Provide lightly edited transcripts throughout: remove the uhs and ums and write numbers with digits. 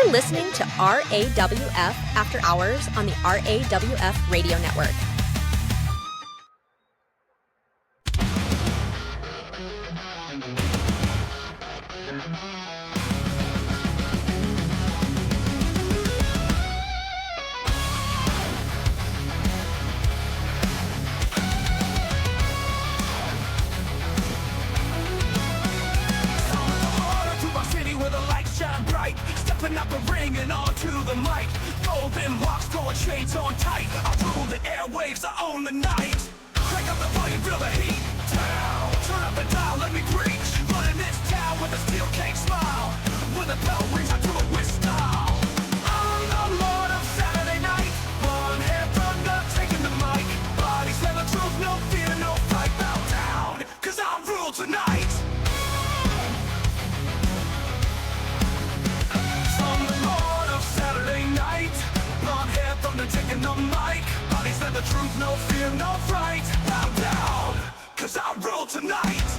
You're listening to RAWF After Hours on the RAWF Radio Network. Up a ring and onto the mic. Golden locks, gold chains on tight. I rule the airwaves, I own the night. Crank up the volume, feel the heat down. Turn up the dial, let me preach. Running this town with a steel cane smile. When the bell rings, I do it with style. I'm the Lord of Saturday night. One hand thunder, taking the mic. Bodies tell the truth, no fear, no fight. Bow down, cause I rule tonight. Taking the mic, bodies said the truth, no fear, no fright. Bow down, cause I rule tonight.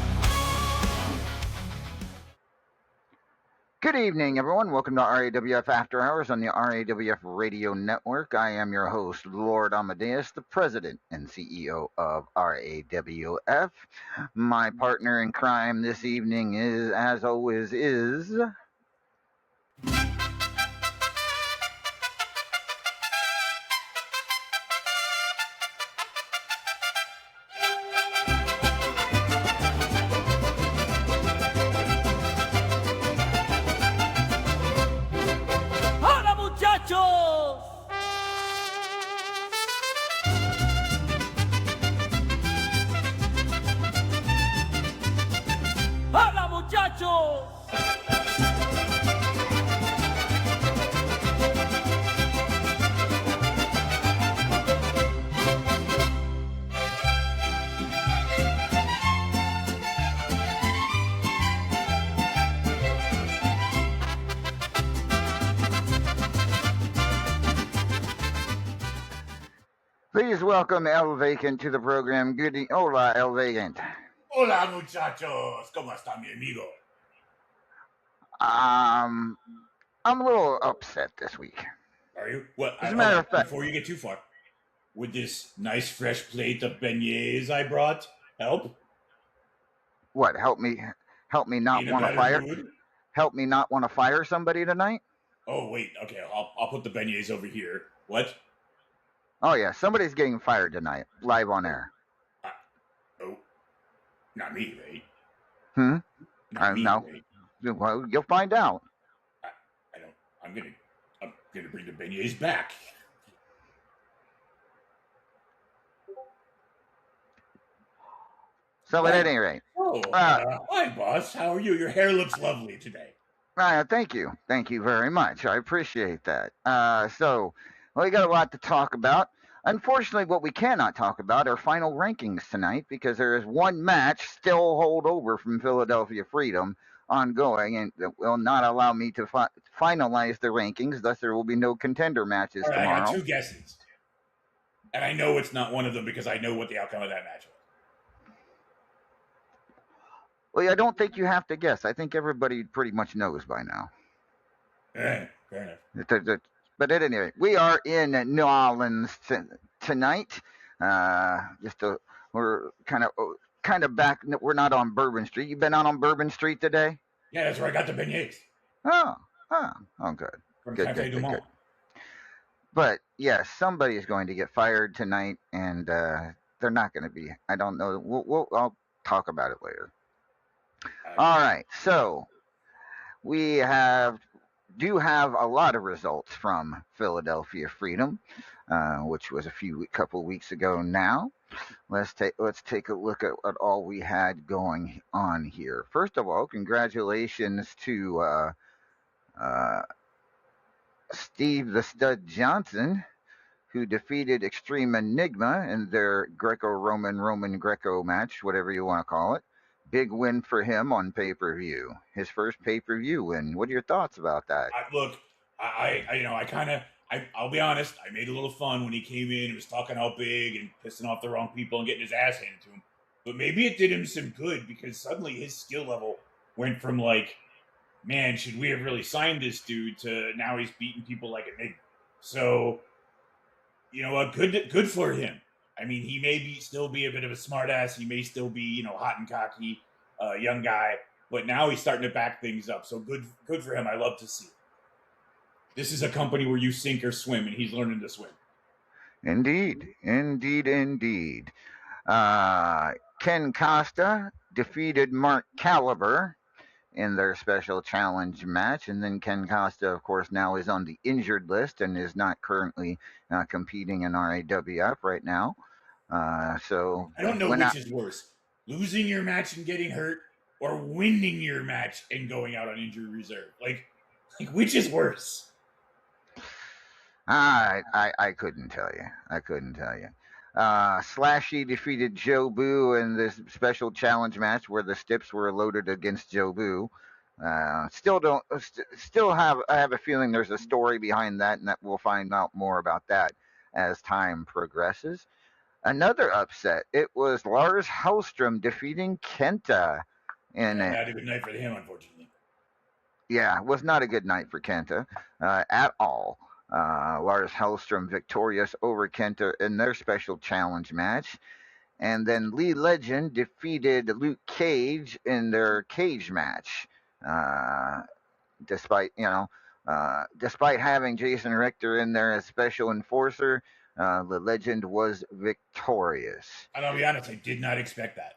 Good evening, everyone. Welcome to RAWF After Hours on the RAWF Radio Network. I am your host, Lord Amadeus, the President and CEO of RAWF. My partner in crime this evening is, as always, Please welcome El Vacant to the program. Hola, El Vacant. Hola, muchachos. ¿Cómo está mi amigo? I'm a little upset this week. Are you? Well, As a matter of fact, before you get too far, would this nice fresh plate of beignets I brought help? What? Help me not want to fire? Mood? Help me not want to fire somebody tonight? Oh wait, okay. I'll put the beignets over here. What? Oh yeah, somebody's getting fired tonight, live on air. Oh, not me, right? No. Right? Well, you'll find out. I don't. I'm gonna bring the beignets back. So at any rate. Oh, hi, boss. How are you? Your hair looks lovely today. Thank you very much. I appreciate that. We got a lot to talk about. Unfortunately, what we cannot talk about are final rankings tonight because there is one match still hold over from Philadelphia Freedom ongoing, and that will not allow me to finalize the rankings. Thus, there will be no contender matches tomorrow. I got two guesses, and I know it's not one of them because I know what the outcome of that match was. Well, I don't think you have to guess. I think everybody pretty much knows by now. Fair enough. But at any rate, we are in New Orleans tonight. We're kind of back. We're not on Bourbon Street. You been out on Bourbon Street today? Yeah, that's where I got the beignets. Oh, good. From Good. But yes, somebody is going to get fired tonight, and they're not going to be. I don't know. I'll talk about it later. All right. So we do have a lot of results from Philadelphia Freedom, which was a couple weeks ago now. Let's take a look at what all we had going on here. First of all, congratulations to Steve the Stud Johnson, who defeated Extreme Enigma in their Roman Greco match, whatever you want to call it. Big win for him on pay-per-view. His first pay-per-view win. What are your thoughts about that? I'll be honest. I made a little fun when he came in and was talking how big and pissing off the wrong people and getting his ass handed to him. But maybe it did him some good because suddenly his skill level went from like man, should we have really signed this dude to now he's beating people like a nigga? So, you know what? Good for him. I mean, he may still be a bit of a smartass. He may still be, hot and cocky, young guy, but now he's starting to back things up. So good for him. I love to see it. This is a company where you sink or swim, and he's learning to swim. Indeed, indeed, indeed. Ken Costa defeated Mark Caliber in their special challenge match. And then Ken Costa, of course, now is on the injured list and is not currently competing in RAWF right now. So I don't know when which is worse: losing your match and getting hurt, or winning your match and going out on injury reserve. Like which is worse? I couldn't tell you. I couldn't tell you. Slashy defeated Joe Boo in this special challenge match where the Stips were loaded against Joe Boo. Still have I have a feeling there's a story behind that, and that we'll find out more about that as time progresses. Another upset. It was Lars Hellstrom defeating Kenta in Yeah, not a good night for him, unfortunately. Yeah, it was not a good night for Kenta at all. Lars Hellstrom victorious over Kenta in their special challenge match. And then Lee Legend defeated Luke Cage in their cage match. Uh, despite, despite having Jason Richter in there as special enforcer, the Legend was victorious. And I'll be honest, I did not expect that.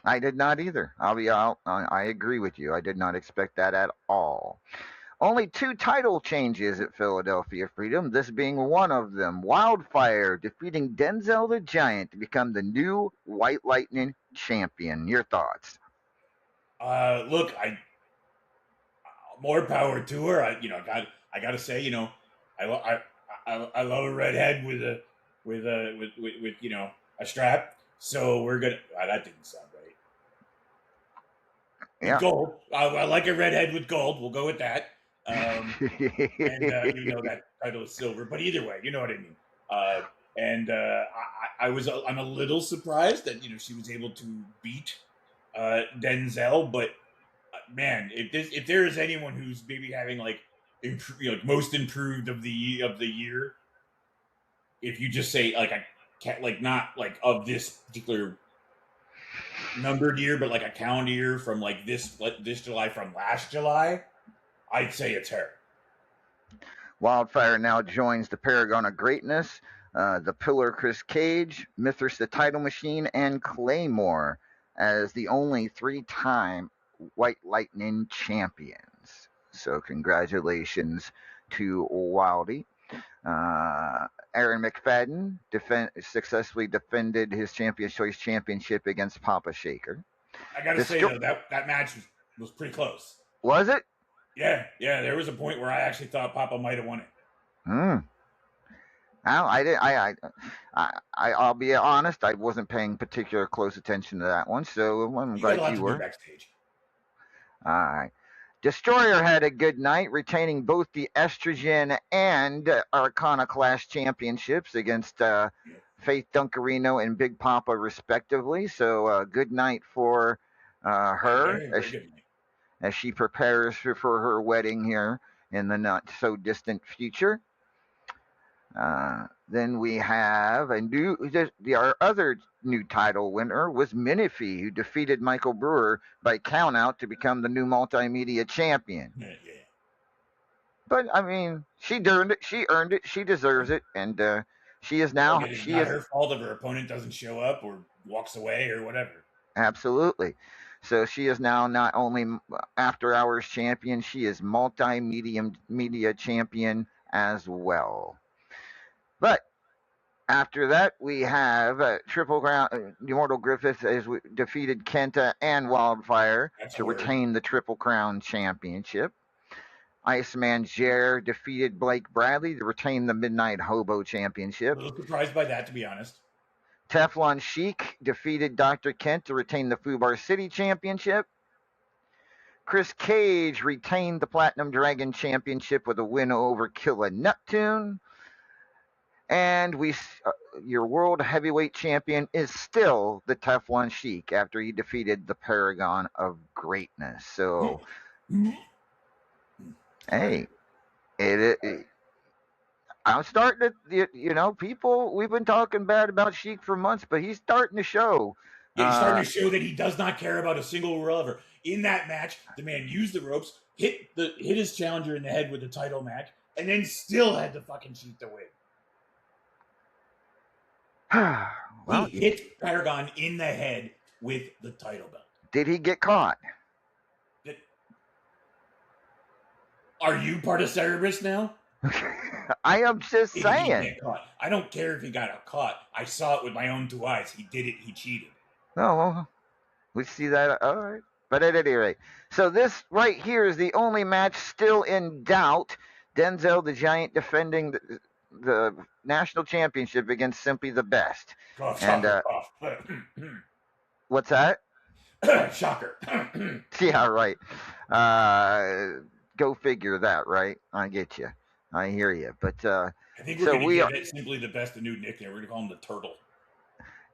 I did not either. I agree with you. I did not expect that at all. Only 2 title changes at Philadelphia Freedom, this being one of them. Wildfire defeating Denzel the Giant to become the new White Lightning champion. Your thoughts? Look, more power to her. I got to say, I love a redhead with a strap. So we're gonna. That didn't sound right. Yeah. Gold. I like a redhead with gold. We'll go with that. And even though that title is silver, but either way, you know what I mean. I'm a little surprised that she was able to beat Denzel, but man, if there is anyone who's maybe having most improved of the year, if you just say I can't not of this particular numbered year, but a calendar year from this July from last July, I'd say it's her. Wildfire now joins the Paragon of Greatness, the Pillar Chris Cage, Mithras the Title Machine, and Claymore as the only 3-time White Lightning champions. So congratulations to Wildy. Aaron McFadden successfully defended his Champions Choice Championship against Papa Shaker. I gotta say though, that match was pretty close. Was it? Yeah. There was a point where I actually thought Papa might have won it. I'll be honest. I wasn't paying particular close attention to that one, so I'm glad you were. Backstage. All right. Destroyer had a good night, retaining both the Estrogen and Arcana Clash championships against Faith Duncarino and Big Papa, respectively. So good night for her as she prepares for her wedding here in the not so distant future. Then we have our other new title winner was Minifee, who defeated Michael Brewer by countout to become the new multimedia champion. Yeah. But I mean, she earned it. She deserves it, and she is now. It's not her fault if her opponent doesn't show up or walks away or whatever. Absolutely. So she is now not only after hours champion, she is multimedia champion as well. But after that, we have Triple Crown. Immortal Griffith has defeated Kenta and Wildfire to retain the Triple Crown Championship. Iceman Jer defeated Blake Bradley to retain the Midnight Hobo Championship. A little surprised by that, to be honest. Teflon Sheik defeated Dr. Kent to retain the Fubar City Championship. Chris Cage retained the Platinum Dragon Championship with a win over Killa Neptune. And your world heavyweight champion is still the Teflon Sheik after he defeated the Paragon of Greatness. So Hey, I'm starting to, people, we've been talking bad about Sheik for months, but he's starting to show. Yeah, he's starting to show that he does not care about a single rubber. In that match, the man used the ropes, hit his challenger in the head with the title match, and then still had to fucking cheat to win. Well, he hit Paragon in the head with the title belt. Did he get caught? Are you part of Cerberus now? I am just saying. I don't care if he got caught. I saw it with my own 2 eyes. He did it. He cheated. Oh, well, we see that. All right. But at any rate, so this right here is the only match still in doubt. Denzel the Giant defending the national championship against Simply the Best. And what's that? Shocker. Yeah, right. Go figure that, right? I get you. I hear you. But I think we're going to give it Simply the Best a new nickname. We're going to call him the Turtle.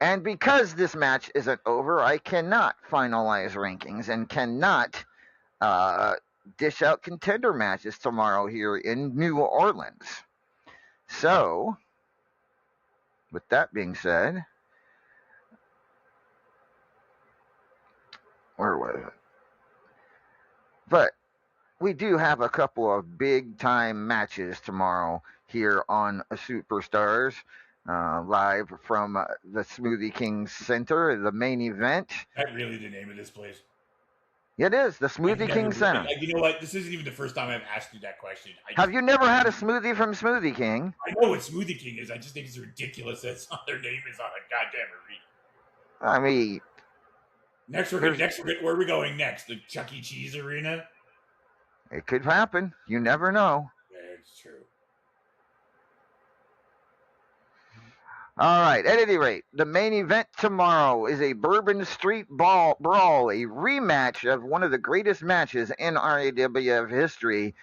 And because this match isn't over, I cannot finalize rankings and cannot dish out contender matches tomorrow here in New Orleans. So, with that being said, where was it? But we do have a couple of big time matches tomorrow here on Superstars. Live from the Smoothie King Center, the main event. That's really the name of this place. It is the Smoothie King Center. You know what? This isn't even the first time I've asked you that question. Have you never had a smoothie from Smoothie King? I know what Smoothie King is. I just think it's ridiculous that their name is on a goddamn arena. I mean, where are we going next? The Chuck E. Cheese arena? It could happen. You never know. Yeah, it's true. All right. At any rate, the main event tomorrow is a Bourbon Street Brawl, a rematch of one of the greatest matches in RAWF history.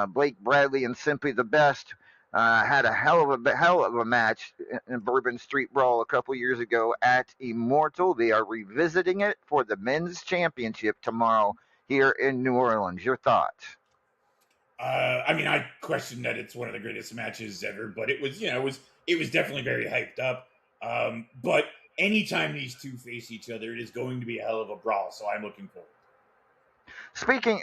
Blake Bradley and Simply the Best had a hell of a match in Bourbon Street Brawl a couple years ago at Immortal. They are revisiting it for the men's championship tomorrow here in New Orleans. Your thoughts? I mean, I question that it's one of the greatest matches ever, but it was definitely very hyped up. But anytime these two face each other, it is going to be a hell of a brawl. So I'm looking forward. Speaking,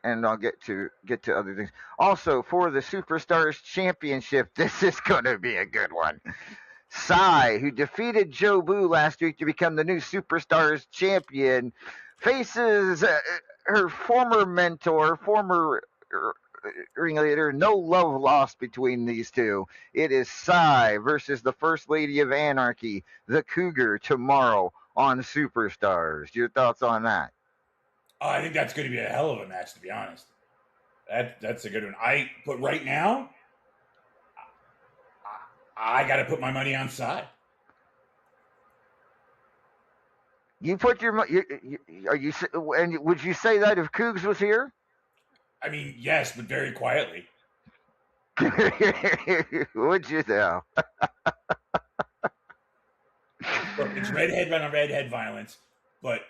and I'll get to other things. Also, for the Superstars Championship, this is going to be a good one. Sai, who defeated Joe Boo last week to become the new Superstars champion, faces her former mentor, former ringleader. No love lost between these two. It is Sai versus the First Lady of Anarchy, the Cougar, tomorrow on Superstars. Your thoughts on that? I think that's going to be a hell of a match, to be honest. That's a good one. But right now, I got to put my money on Sai. You put your money. And would you say that if Cougs was here? I mean, yes, but very quietly. Would you though? Look, it's redhead on redhead violence, but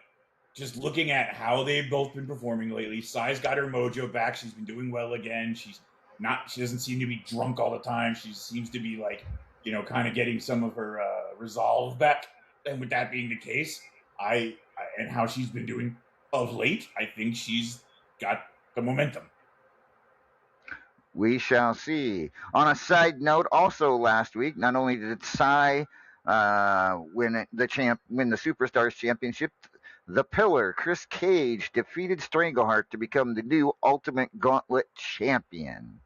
just looking at how they've both been performing lately, Sai's got her mojo back. She's been doing well again. She doesn't seem to be drunk all the time. She seems to be kind of getting some of her resolve back. And with that being the case, and how she's been doing of late, I think she's got the momentum. We shall see. On a side note, also last week, not only did Sai win the Superstars Championship, the Pillar, Chris Cage, defeated Strangleheart to become the new Ultimate Gauntlet champion.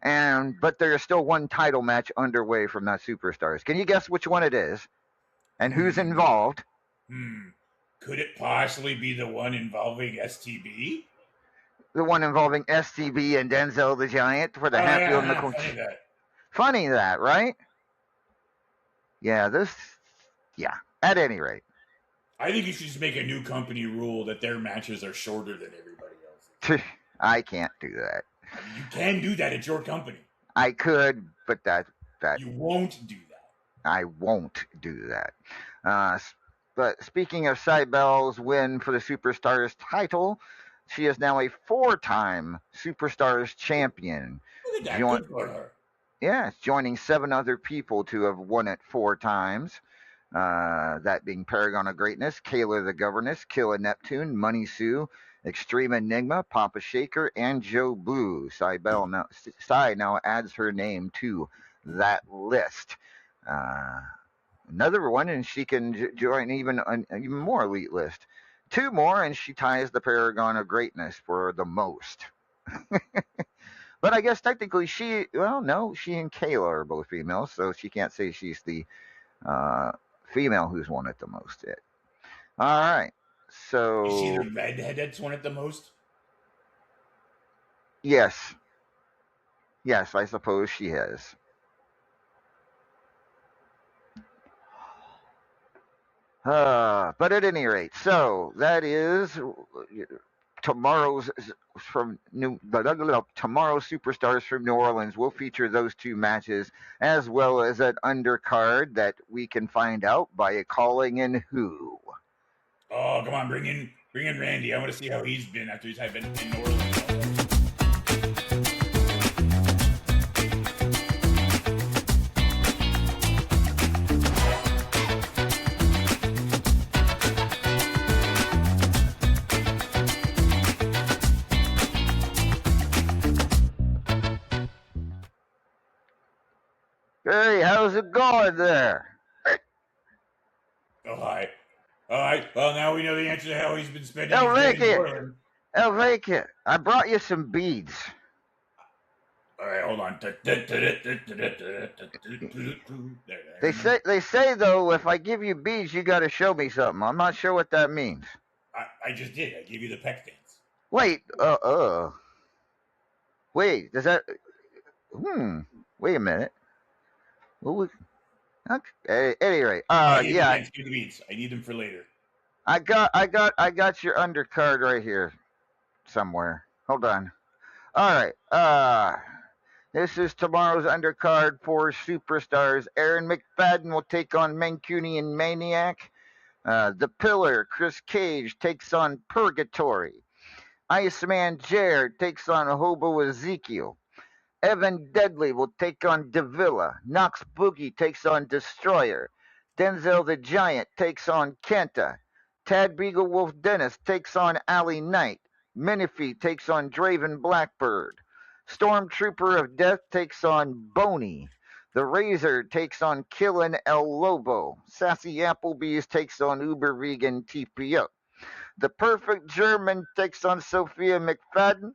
But there is still one title match underway from that Superstars. Can you guess which one it is? And who's involved? Could it possibly be the one involving STB? The one involving STB and Denzel the Giant for the Hatfield and the Funny that, right? Yeah, at any rate. I think you should just make a new company rule that their matches are shorter than everybody else's. I can't do that. I mean, you can do that at your company. I could, but that you won't do that. I won't do that. But speaking of Cybel's win for the Superstars title, She is now a 4-time Superstars champion. Look at that. Join, Good for her. yes, joining 7 other people to have won it 4 times. That being Paragon of Greatness, Kayla the Governess, Killa Neptune, Money Sue, Extreme Enigma, Papa Shaker, and Joe Boo. Sai now adds her name to that list. Another one, and she can join even an even more elite list. 2 more, and she ties the Paragon of Greatness for the most. But I guess technically she and Kayla are both females, so she can't say she's the female who's won it the most yet. All right. So Is she the redhead that's won it the most? yes. Yes, I suppose she has. But at any rate, so that is tomorrow's tomorrow's Superstars from New Orleans will feature those 2 matches as well as an undercard that we can find out by calling in who. Oh, come on, bring in Randy. I want to see how he's been after he's been in New Orleans. Hey, how's it going there? Oh, hi. All right. Well, now we know the answer to how he's been spending El his day in New Vacant, Orleans. El Vacant, I brought you some beads. All right, hold on. They say though, if I give you beads, you got to show me something. I'm not sure what that means. I just did. I gave you the peck dance. Wait, wait, does that? Wait a minute. Okay, at any rate, yeah, Give the beats. I need them for later. I got your undercard right here somewhere. Hold on. All right, this is tomorrow's undercard for Superstars. Aaron McFadden will take on Mancunian Maniac. The Pillar, Chris Cage, takes on Purgatory. Iceman Jared takes on Hobo Ezekiel. Evan Deadly will take on Davila. Knox Boogie takes on Destroyer. Denzel the Giant takes on Kenta. Tad Beagle Wolf Dennis takes on Ali Knight. Menifee takes on Draven Blackbird. Stormtrooper of Death takes on Boney. The Razor takes on Killin El Lobo. Sassy Applebee's takes on Uber Vegan TPO. The Perfect German takes on Sophia McFadden.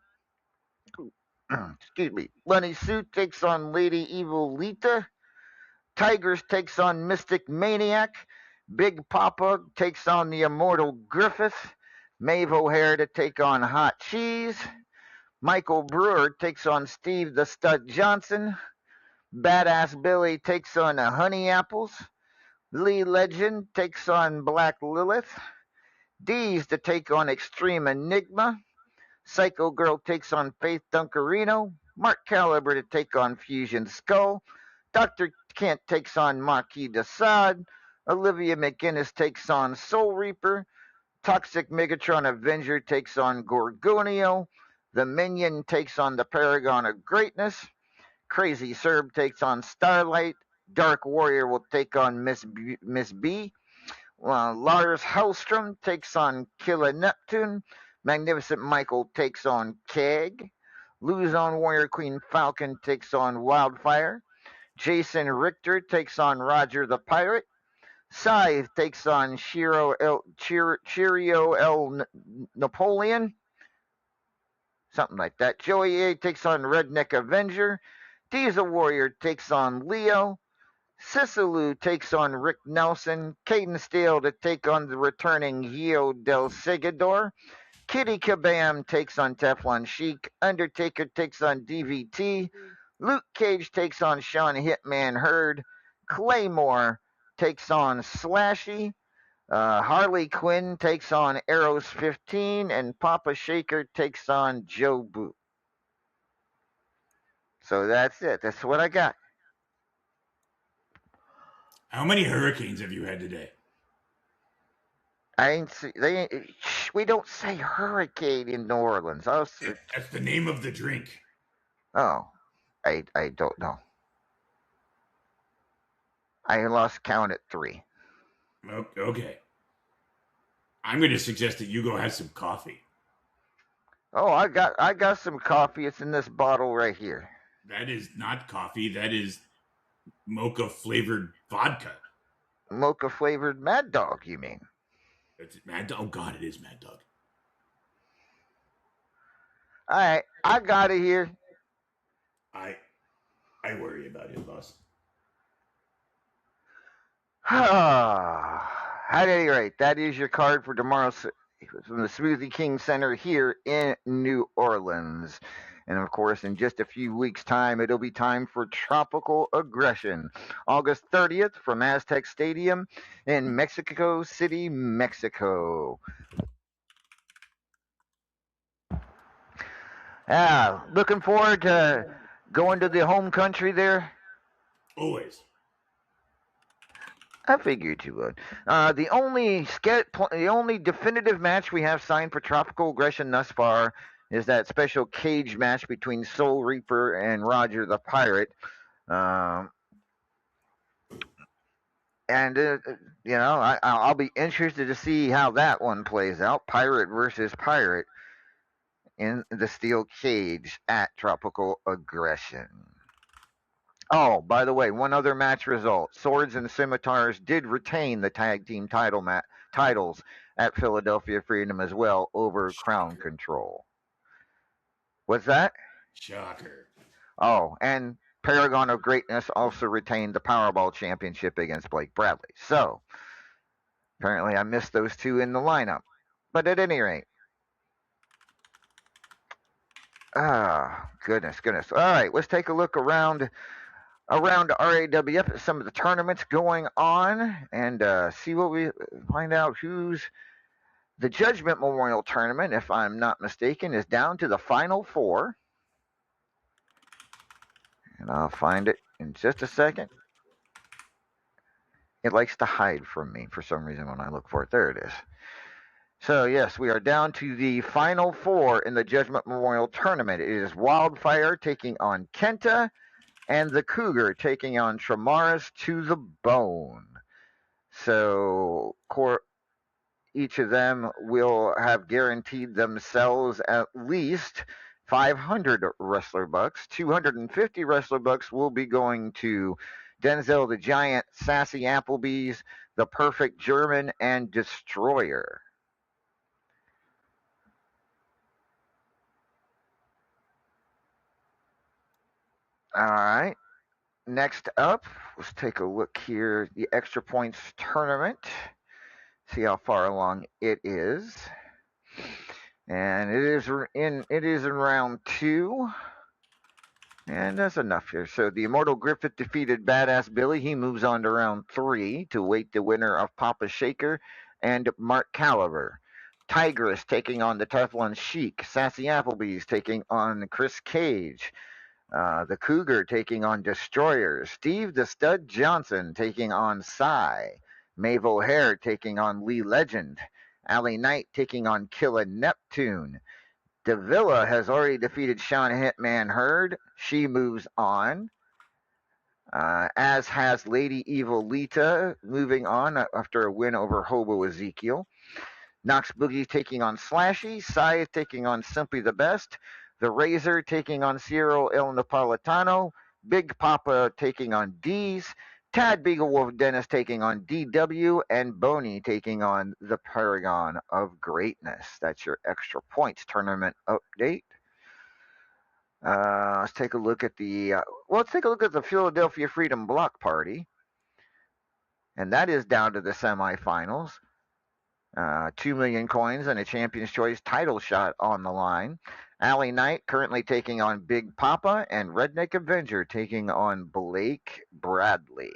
Excuse me. Bunny Suit takes on Lady Evil Lita. Tigers takes on Mystic Maniac. Big Papa takes on the Immortal Griffith. Maeve O'Hare to take on Hot Cheese. Michael Brewer takes on Steve the Stud Johnson. Badass Billy takes on Honey Apples. Lee Legend takes on Black Lilith. Deez to take on Extreme Enigma. Psycho Girl takes on Faith Dunkerino. Mark Caliber to take on Fusion Skull. Dr. Kent takes on Marquis de Sade. Olivia McGinnis takes on Soul Reaper. Toxic Megatron Avenger takes on Gorgonio. The Minion takes on the Paragon of Greatness. Crazy Serb takes on Starlight. Dark Warrior will take on Miss B. Lars Hellstrom takes on Killa Neptune. Magnificent Michael takes on Keg. Luzon Warrior Queen Falcon takes on Wildfire. Jason Richter takes on Roger the Pirate. Scythe takes on Cheerio El Napoleon. Something like that. Joey A takes on Redneck Avenger. Diesel Warrior takes on Leo. Sisalu takes on Rick Nelson. Caden Steele to take on the returning Gio del Segador. Kitty Kabam takes on Teflon Sheik. Undertaker takes on DVT. Luke Cage takes on Sean Hitman Hurd. Claymore takes on Slashy. Harley Quinn takes on Arrows 15. And Papa Shaker takes on Joe Boo. So that's it. That's what I got. How many hurricanes have you had today? I ain't see, they ain't, we don't say hurricane in New Orleans. That's the name of the drink. Oh, I don't know. I lost count at 3. Okay. I'm going to suggest that you go have some coffee. Oh, I got some coffee. It's in this bottle right here. That is not coffee. That is mocha flavored vodka. Mocha flavored Mad Dog, you mean? That's Mad Dog. Oh God, it is Mad Dog. All right, I got it here. I worry about it, boss. At any rate, that is your card for tomorrow from the Smoothie King Center here in New Orleans. And of course, in just a few weeks' time, it'll be time for Tropical Aggression. August 30th from Aztec Stadium in Mexico City, Mexico. Looking forward to going to the home country there. Always. I figured you would. The only definitive match we have signed for Tropical Aggression thus far is that special cage match between Soul Reaper and Roger the Pirate. And I'll be interested to see how that one plays out. Pirate versus Pirate in the steel cage at Tropical Aggression. Oh, by the way, one other match result. Swords and Scimitars did retain the tag team titles at Philadelphia Freedom as well over Crown Control. What's that? Shocker. Oh, and Paragon of Greatness also retained the Powerball Championship against Blake Bradley. So, apparently I missed those two in the lineup. But at any rate. Goodness. All right, let's take a look around RAWF, some of the tournaments going on, and see what we find out who's the Judgment Memorial Tournament, if I'm not mistaken, is down to the final 4. And I'll find it in just a second. It likes to hide from me for some reason when I look for it. There it is. So, yes, we are down to the final 4 in the Judgment Memorial Tournament. It is Wildfire taking on Kenta, and the Cougar taking on Tramaris to the Bone. So each of them will have guaranteed themselves at least 500 wrestler bucks. 250 wrestler bucks will be going to Denzel the Giant, Sassy Applebee's, the Perfect German, and Destroyer. All right. Next up, let's take a look here. The Extra Points Tournament. See how far along it is. And it is in round 2. And that's enough here. So the Immortal Griffith defeated Badass Billy. He moves on to round 3 to await the winner of Papa Shaker and Mark Caliber. Tigress taking on the Teflon Sheik. Sassy Applebee's taking on Chris Cage. The Cougar taking on Destroyer. Steve the Stud Johnson taking on Psy. Maeve O'Hare taking on Lee Legend. Allie Knight taking on Killa Neptune. Davila has already defeated Sean Hitman Hurd. She moves on. As has Lady Evil Lita moving on after a win over Hobo Ezekiel. Knox Boogie taking on Slashy. Sai taking on Simply the Best. The Razor taking on Ciro El Napolitano. Big Papa taking on D's. Tad Beaglewolf Dennis taking on DW. And Boney taking on the Paragon of Greatness. That's your Extra Points tournament update. Let's take a look at the Philadelphia Freedom Block Party. And that is down to the semifinals. 2 million coins and a Champion's Choice title shot on the line. Allie Knight currently taking on Big Papa, and Redneck Avenger taking on Blake Bradley.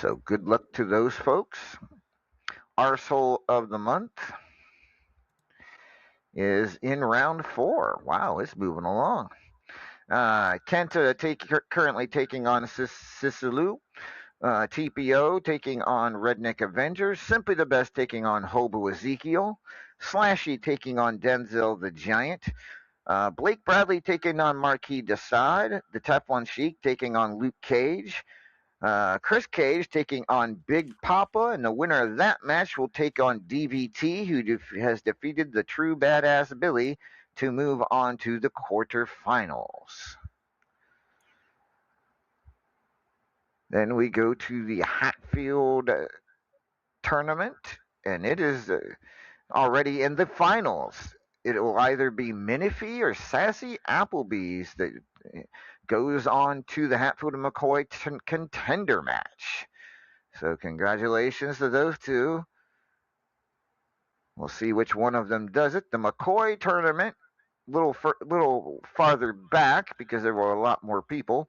So good luck to those folks. Arsehole of the month is in round 4. Wow, it's moving along. Kenta currently taking on Sisilu. TPO taking on Redneck Avengers. Simply the Best taking on Hobo Ezekiel. Slashy taking on Denzel the Giant. Blake Bradley taking on Marquis Decide. The Teflon Sheik taking on Luke Cage. Chris Cage taking on Big Papa, and the winner of that match will take on DVT, who has defeated the True Badass Billy to move on to the quarterfinals. Then we go to the Hatfield tournament, and it is already in the finals. It will either be Menifee or Sassy Applebee's that goes on to the Hatfield and McCoy contender match. So congratulations to those two. We'll see which one of them does it. The McCoy tournament, little farther back because there were a lot more people.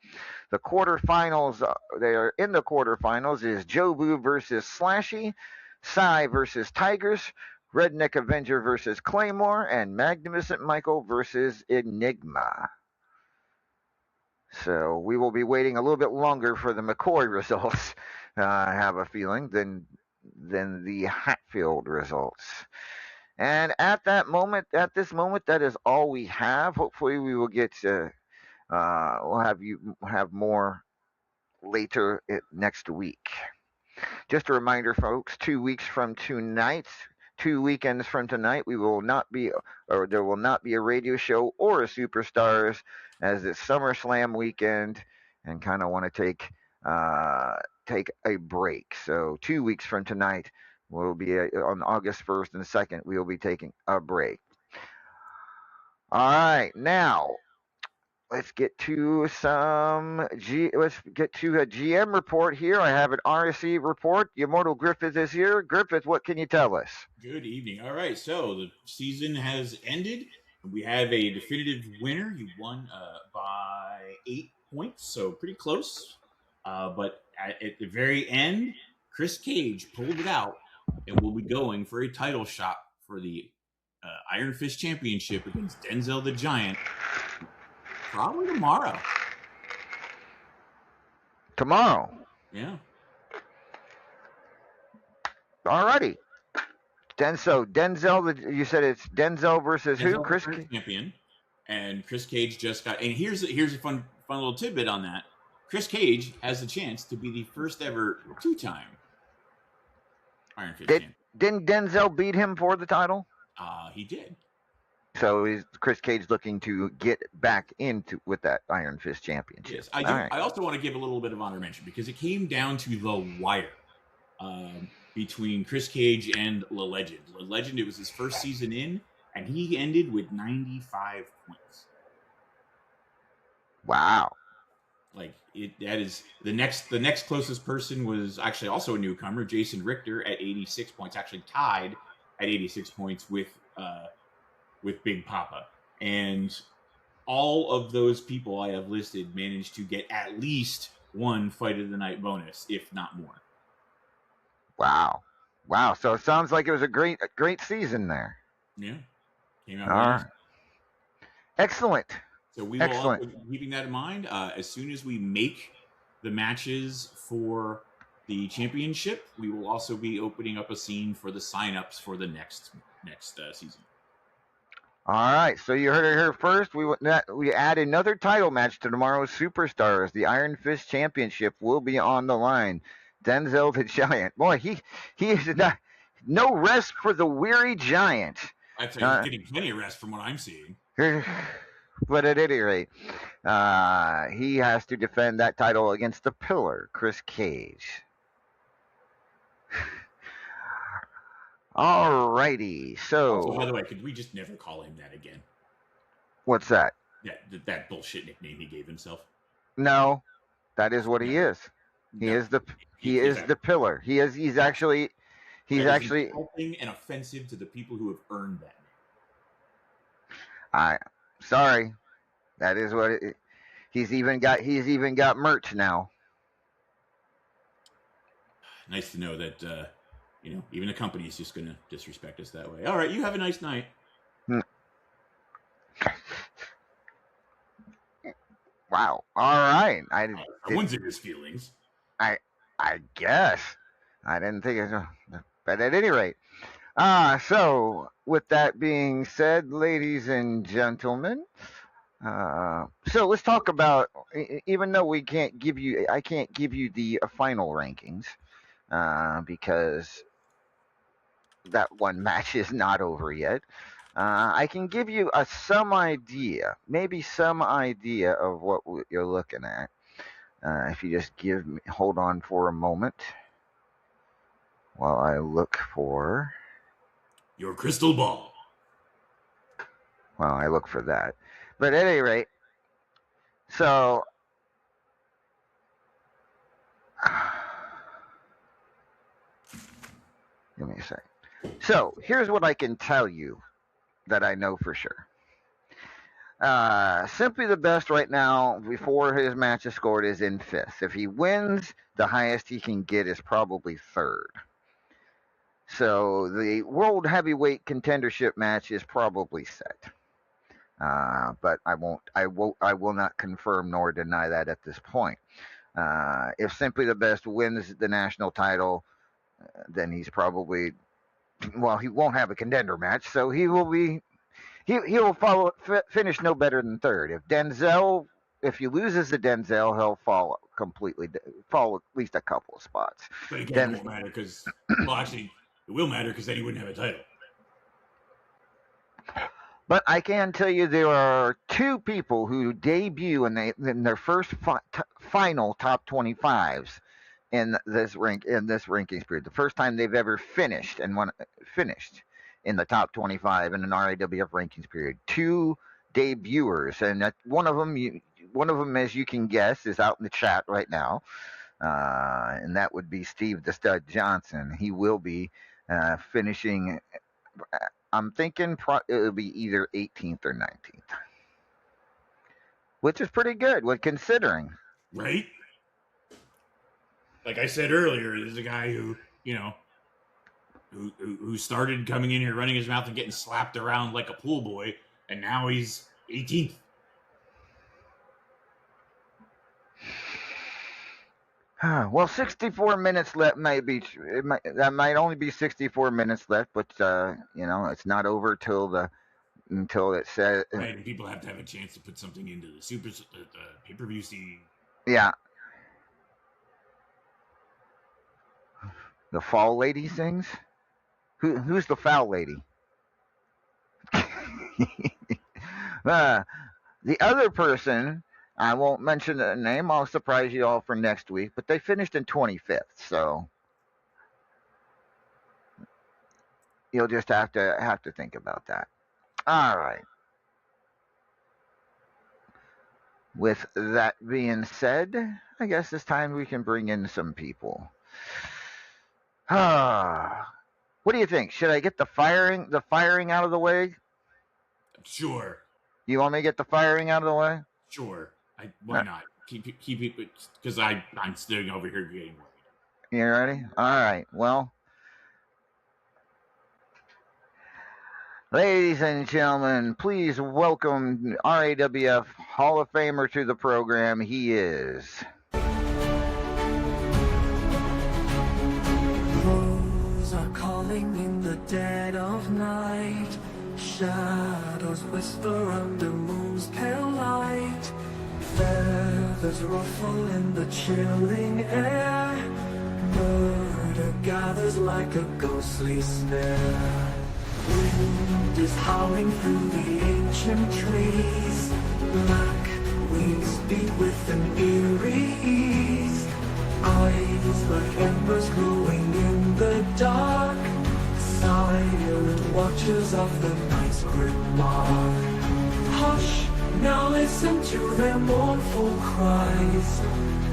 The quarterfinals, they are in the quarterfinals is Jobu versus Slashy, Psy versus Tigers, Redneck Avenger versus Claymore, and Magnificent Michael versus Enigma. So we will be waiting a little bit longer for the McCoy results. I have a feeling than the Hatfield results. And at this moment, that is all we have. Hopefully, we will get. We'll have more later next week. Just a reminder, folks. 2 weeks from tonight, 2 weekends from tonight, there will not be a radio show or a Superstars, as it's SummerSlam weekend, and kind of want to take a break. So 2 weeks from tonight, we'll be on August 1st and 2nd. We will be taking a break. All right, now let's get to a GM report here. I have an RSC report. The Immortal Griffith is here. Griffith, what can you tell us? Good evening. All right, so the season has ended. We have a definitive winner. He won by 8 points, so pretty close. But at the very end, Chris Cage pulled it out and will be going for a title shot for the Iron Fist Championship against Denzel the Giant. Probably tomorrow. Tomorrow? Yeah. Alrighty. Denzel, you said it's Denzel versus Denzel who? Chris champion. And Chris Cage just got. And here's a fun little tidbit on that. Chris Cage has the chance to be the first ever 2-time Iron Fist champion. Didn't Denzel beat him for the title? He did. So is Chris Cage looking to get back into with that Iron Fist championship? Yes, I do. Right. I also want to give a little bit of honor mention because it came down to the wire between Chris Cage and La Legend. La Legend, it was his first season in, and he ended with 95 points. Wow. Like that is the next closest person was actually also a newcomer, Jason Richter at 86 points, actually tied at 86 points with Big Papa. And all of those people I have listed managed to get at least one Fight of the Night bonus, if not more. Wow. So it sounds like it was a great season there. Yeah. Came out right. Excellent. So we will also, keeping that in mind, as soon as we make the matches for the championship, we will also be opening up a scene for the signups for the next season. All right, so you heard it here first. We add another title match to tomorrow's Superstars. The Iron Fist Championship will be on the line. Denzel the Giant. Boy, he is no rest for the weary giant. I'd say he's getting plenty of rest from what I'm seeing. But at any rate, he has to defend that title against the Pillar, Chris Cage. All righty, so... Also, by the way, could we just never call him that again? What's that? That bullshit nickname he gave himself. No, that is what he is. He is the Pillar. He's actually insulting and offensive to the people who have earned that name. Sorry, that is what he's even got merch now. Nice to know that even the company is just going to disrespect us that way. All right, you have a nice night. Wow. All right. Someone's in his feelings. I guess. I didn't think it. But at any rate, so with that being said, ladies and gentlemen, so let's talk about. Even though I can't give you the final rankings because that one match is not over yet. I can give you some idea, maybe some idea of what you're looking at. If you just hold on for a moment while I look for. Your crystal ball. Well, I look for that. But at any rate, so give me a sec. So here's what I can tell you that I know for sure. Simply the best right now before his match is scored is in fifth. If he wins, the highest he can get is probably third. So the world heavyweight contendership match is probably set. But I will not confirm nor deny that at this point. If Simply the Best wins the national title, then he's probably, well, he won't have a contender match, so he will be, he will finish no better than third. If he loses to Denzel, he'll fall at least a couple of spots. But again, it won't matter because, well, actually, it will matter because then he wouldn't have a title. But I can tell you there are two people who debut in their first final top 25s in this rankings period. The first time they've ever finished in the top 25 in an RAWF rankings period. Two debuters, and one of them, as you can guess, is out in the chat right now, and that would be Steve the Stud Johnson. He will be finishing. I'm thinking it'll be either 18th or 19th, which is pretty good, considering. Right? Like I said earlier, this is a guy who, who started coming in here running his mouth and getting slapped around like a pool boy, and now he's 18th. Well, 64 minutes left that might only be 64 minutes left, but it's not over until it says. Right, and people have to have a chance to put something into the pay-per-view scene. Yeah. The Fall Lady sings? Who's the Foul Lady? The other person, I won't mention the name. I'll surprise you all for next week. But they finished in 25th, so you'll just have to think about that. All right. With that being said, I guess it's time we can bring in some people. What do you think? Should I get the firing out of the way? Sure. You want me to get the firing out of the way? Sure. Why not? Keep it, because I'm sitting over here getting worried. You ready? All right. Well, ladies and gentlemen, please welcome RAWF Hall of Famer to the program. He is. Crows are calling in the dead of night. Shadows whisper under moon's pale light. Feathers ruffle in the chilling air. Murder gathers like a ghostly snare. Wind is howling through the ancient trees. Black wings beat with an eerie ease. Eyes like embers glowing in the dark. Silent watchers of the night's grim mark. Hush, now listen to their mournful cries.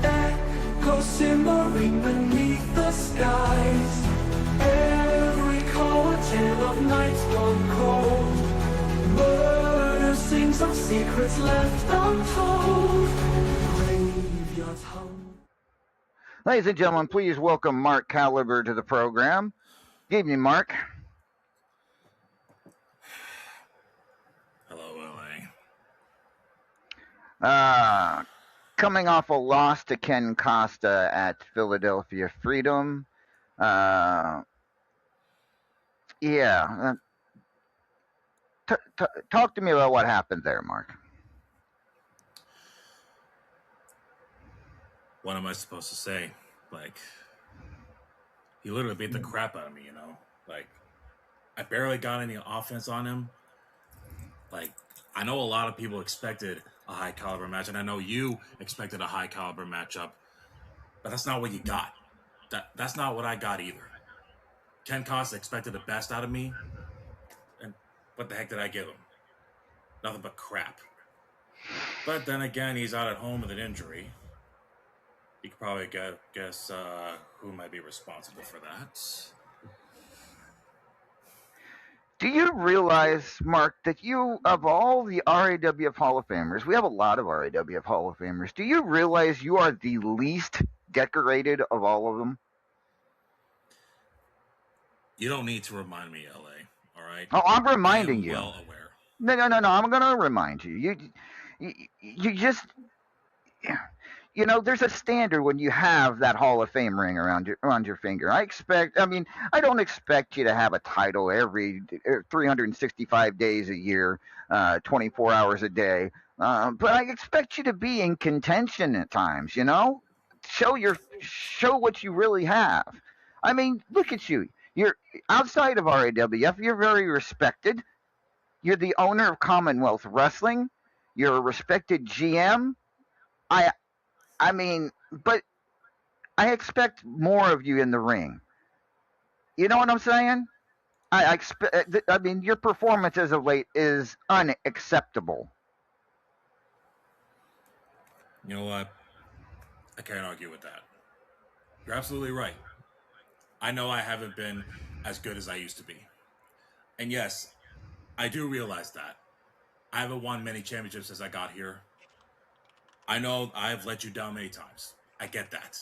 Echoes simmering beneath the skies. Every call a tale of nights gone cold. Murder sings of secrets left untold. Graveyards hum. Ladies and gentlemen, please welcome Mark Caliber to the program. Good evening, Mark. Hello, LA. coming off a loss to Ken Costa at Philadelphia Freedom. Yeah. Talk to me about what happened there, Mark. What am I supposed to say? Like, he literally beat the crap out of me, you know? Like, I barely got any offense on him. Like, I know a lot of people expected a high caliber match, and I know you expected a high caliber matchup, but that's not what you got. That's not what I got either. Ken Costa expected the best out of me, and what the heck did I give him? Nothing but crap. But then again, he's out at home with an injury. You could probably guess who might be responsible for that. Do you realize, Mark, that you, of all the RAWF Hall of Famers, we have a lot of RAWF Hall of Famers. Do you realize you are the least decorated of all of them? You don't need to remind me, LA. All right. Oh, I'm reminding I am you. well aware. No. I'm going to remind you. You just, you know, there's a standard when you have that Hall of Fame ring around your finger. I don't expect you to have a title every 365 days a year, 24 hours a day. But I expect you to be in contention at times. You know, show what you really have. I mean, look at you. You're outside of RAWF. You're very respected. You're the owner of Commonwealth Wrestling. You're a respected GM. I mean, but I expect more of you in the ring. You know what I'm saying? I mean, your performance as of late is unacceptable. You know what? I can't argue with that. You're absolutely right. I know I haven't been as good as I used to be. And yes, I do realize that. I haven't won many championships since I got here. I know I've let you down many times. I get that.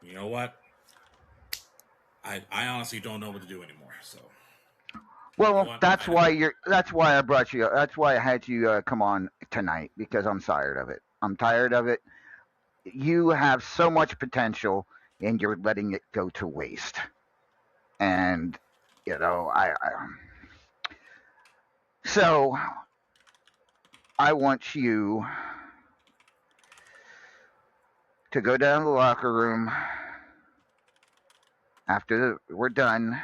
You know what? I honestly don't know what to do anymore. So, well, you know that's why I brought you. That's why I had you come on tonight, because I'm tired of it. I'm tired of it. You have so much potential, and you're letting it go to waste. And you know, so I want you to go down to the locker room after we're done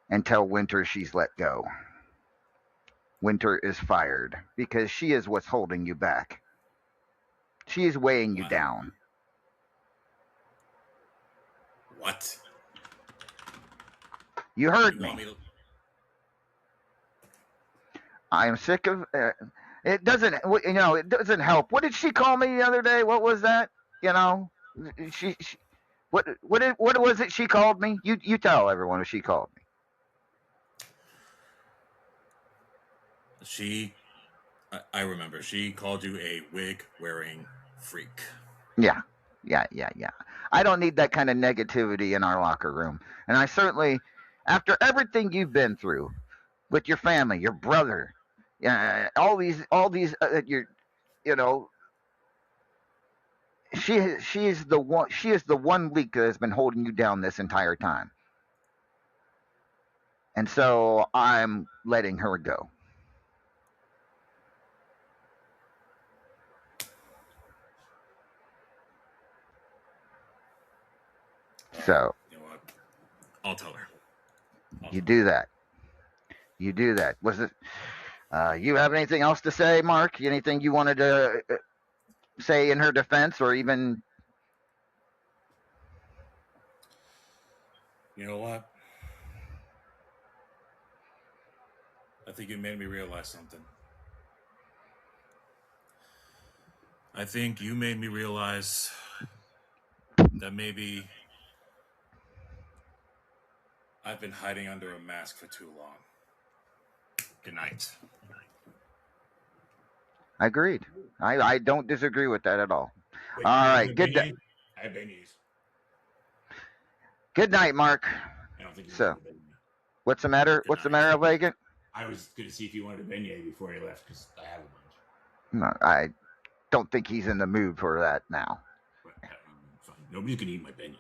and tell Winter she's let go. Winter is fired because she is what's holding you back. She is weighing you down. What? You heard me. I am sick of it. Doesn't it doesn't help. What did she call me the other day? What was that? You know, she what was it she called me? You tell everyone what she called me. I remember. She called you a wig-wearing freak. Yeah. I don't need that kind of negativity in our locker room. And I certainly, after everything you've been through with your family, your brother, all these, you know, she is the one leak that has been holding you down this entire time. And so I'm letting her go. So you know what? I'll tell her. You do that. Was it? You have anything else to say, Mark? Anything you wanted to say in her defense, or even? You know what? I think you made me realize something. I think you made me realize that maybe I've been hiding under a mask for too long. Good night. Agreed. I don't disagree with that at all. Wait, all right. Good night. I have beignets. Good night, Mark. I don't think so. What's the matter? What's the matter, Vacant? I was going to see if you wanted a beignet before you left because I have a bunch. No, don't think he's in the mood for that now. Fine. Nobody's gonna eat my beignets.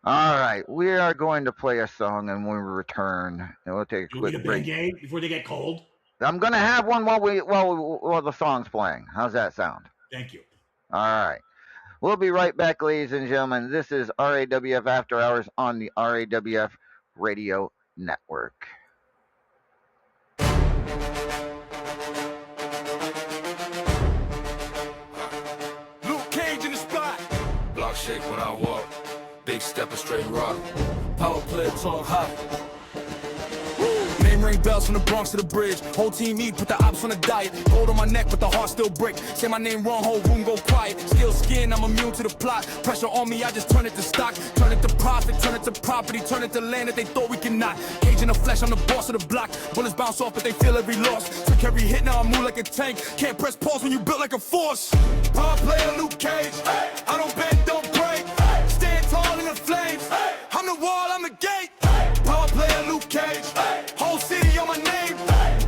All right, we are going to play a song, and when we return, and we'll take a You quick need a break beignet before they get cold. I'm gonna have one while the song's playing. How's that sound? Thank you. All right. We'll be right back, ladies and gentlemen. This is RAWF After Hours on the RAWF Radio Network. Luke Cage in the spot. Block shake when I walk. Big step and straight rock. Power play talk hot. Name ring bells from the Bronx to the bridge. Whole team eat, put the ops on a diet. Gold on my neck, but the heart still break. Say my name wrong, whole room go quiet. Still skin, I'm immune to the plot. Pressure on me, I just turn it to stock. Turn it to profit, turn it to property. Turn it to land that they thought we cannot. Cage in the flesh, I'm the boss of the block. Bullets bounce off, but they feel every loss. Took every hit, now I move like a tank. Can't press pause when you built like a force. Power player Luke Cage. I don't bend, don't break. Stand tall in the flames. I'm the wall, I'm the gate. Power player Luke Cage. Whole city on my name.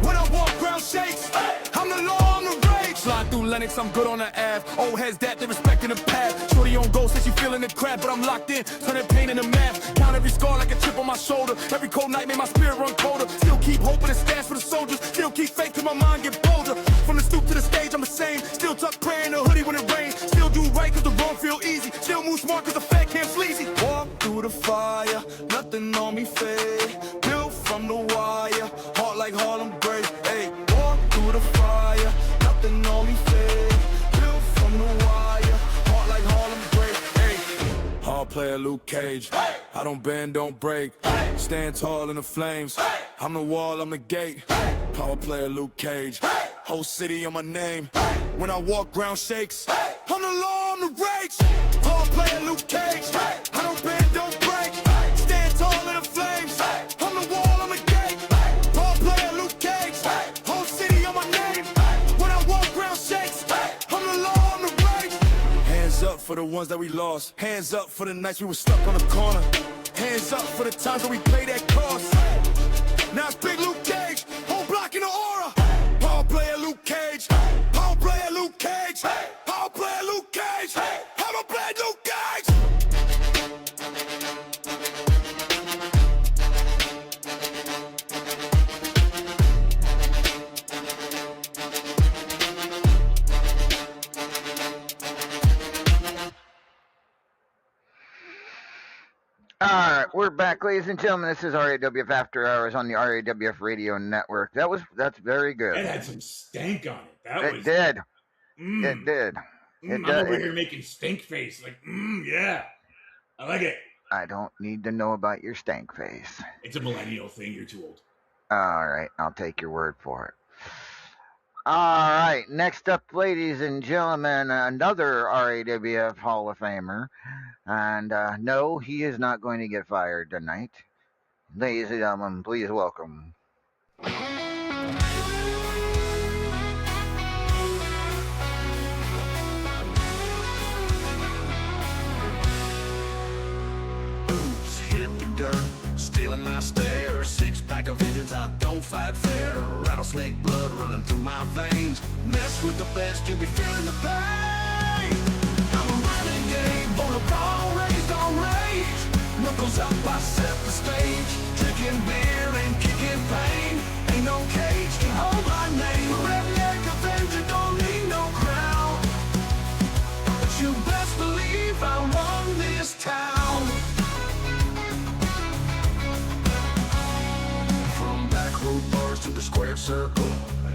When I walk, ground shakes. I'm the law, I'm the rage. Slide through Lennox, I'm good on the Ave. Old heads that they respecting the path. Shorty on go, says she feeling the crap, but I'm locked in. Turning pain into math. Count every scar like a chip on my shoulder. Every cold night made my spirit run colder. Still keep hoping and stash for the soldiers. Still keep faith till my mind get bolder. From the stoop to the stage, I'm the same. Still tuck prayer in the hoodie when it rains. Still do right cause the wrong feel easy. Still move smart cause the fat can't sleazy. Walk through the fire, nothing on me fade. Built from the wire, heart like Harlem break. Hey, walk through the fire, nothing on me fade. Built from the wire, heart like Harlem break. Hey, hard player Luke Cage. Hey. I don't bend, don't break. Hey. Stand tall in the flames. Hey. I'm the wall, I'm the gate. Hey. Power player Luke Cage. Hey. Whole city on my name. Hey. When I walk, ground shakes. Hey. I'm the law, I'm the rage. Hard player Luke Cage. Hey. I don't bend, don't break. Hey. Stand tall in the flames. Hey. I'm the wall, I'm the gate. Hey. Hard player Luke Cage. Hey. Whole city on my name. Hey. When I walk, ground shakes. Hey. I'm the law, I'm the rage. Hands up for the ones that we lost. Hands up for the nights we were stuck on the corner. Hands up for the times that we paid that cost. Now it's Big Luke Cage, whole block in the aura. Power player Luke Cage, power player Luke Cage, power player Luke Cage, power player Luke Cage. All right, we're back, ladies and gentlemen. This is RAWF After Hours on the RAWF Radio Network. That's very good. It had some stank on it. It did. It did. I'm over here making stink face. Like, yeah. I like it. I don't need to know about your stank face. It's a millennial thing. You're too old. All right, I'll take your word for it. All right, next up, ladies and gentlemen, another RAWF Hall of Famer. And no, he is not going to get fired tonight. Ladies and gentlemen, please welcome. Hit the dirt, stealing my stairs. Six-pack of engines, I don't fight fair. Rattlesnake blood running through my veins. Mess with the best, you'll be feeling the pain. I'm a renegade, born a ball, raised on rage. Knuckles up, I set the stage. Drinking beer and kicking pain. Ain't no cage can hold my name. A redneck avenger, don't need no crown. But you best believe I run this town. From back road bars to the square circle,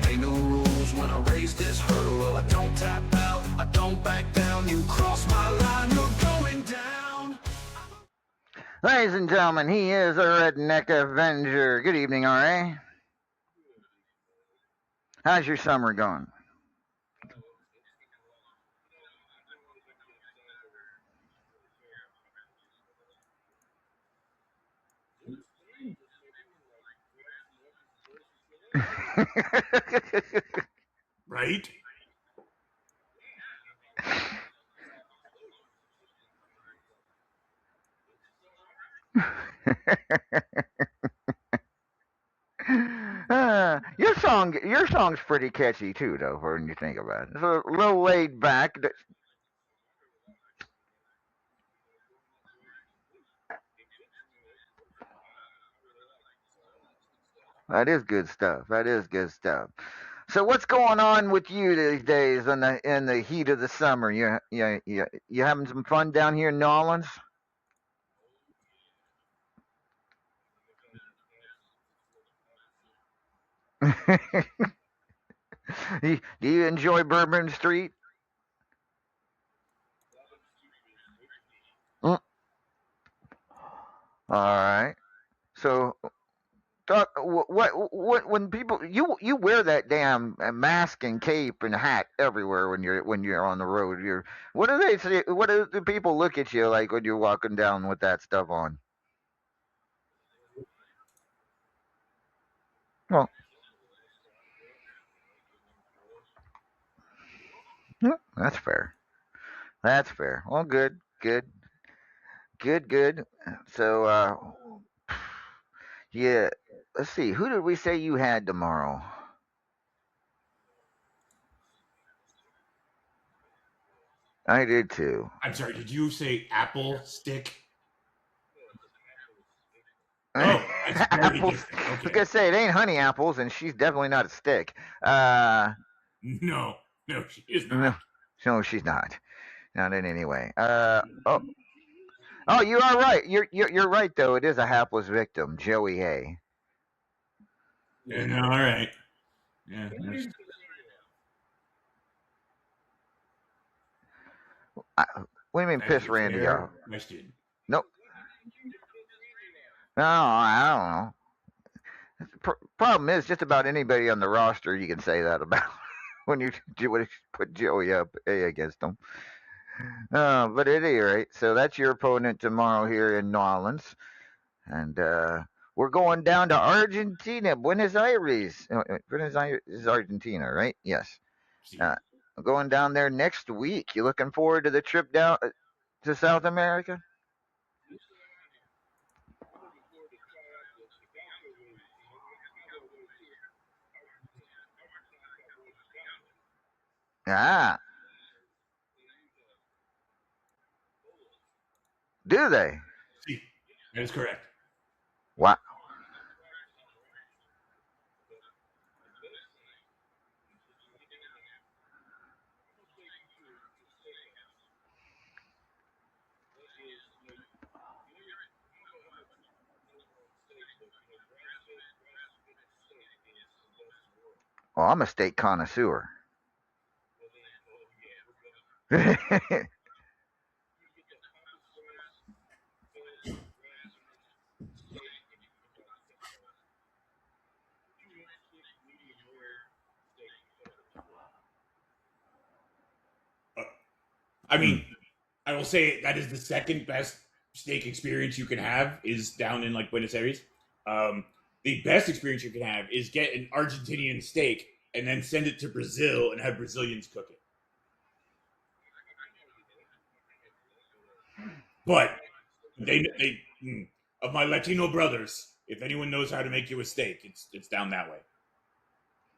ain't no rules when I raise this hurdle. I don't tap out, I don't back down. You cross my line, you're going down. Ladies and gentlemen, he is a redneck avenger. Good evening, R.A. How's your summer going? Right? your song's pretty catchy too, though, when you think about it. It's a little laid back. That is good stuff. That is good stuff. So what's going on with you these days in the heat of the summer? You having some fun down here in New Orleans? Do you enjoy Bourbon Street? Mm, all right. So talk, what when people you wear that damn mask and cape and hat everywhere when you're on the road. You're what do they say? What do the people look at you like when you're walking down with that stuff on? Well, that's fair. That's fair. Well, good, good, good, good. So, yeah. Let's see. Who did we say you had tomorrow? I did too. I'm sorry. Did you say apple stick? Oh, that's very Apples. different. I was Okay. gonna say it ain't honey apples, and she's definitely not a stick. Uh, No, she is no, not. no, she's not. Not in any way. Oh, you are right. You're right though. It is a hapless victim, Joey Hay. Yeah, no, all right. Yeah. I, what do you mean, That is piss a Randy fair off? question. Nope. No, I don't know. Problem is, just about anybody on the roster you can say that about when you put Joey up against them. But at any rate, so that's your opponent tomorrow here in New Orleans, and we're going down to Argentina, Buenos Aires. Buenos Aires is Argentina, right? Yes. See, Uh, going down there next week. You looking forward to the trip down to South America? Ah, do they? see, that is correct. Wow. Well, I'm a steak connoisseur. Uh, I Hmm. mean, I will say that is the second best steak experience you can have is down in like Buenos Aires. The best experience you can have is get an Argentinian steak and then send it to Brazil and have Brazilians cook it. But of my Latino brothers, if anyone knows how to make you a steak, it's down that way.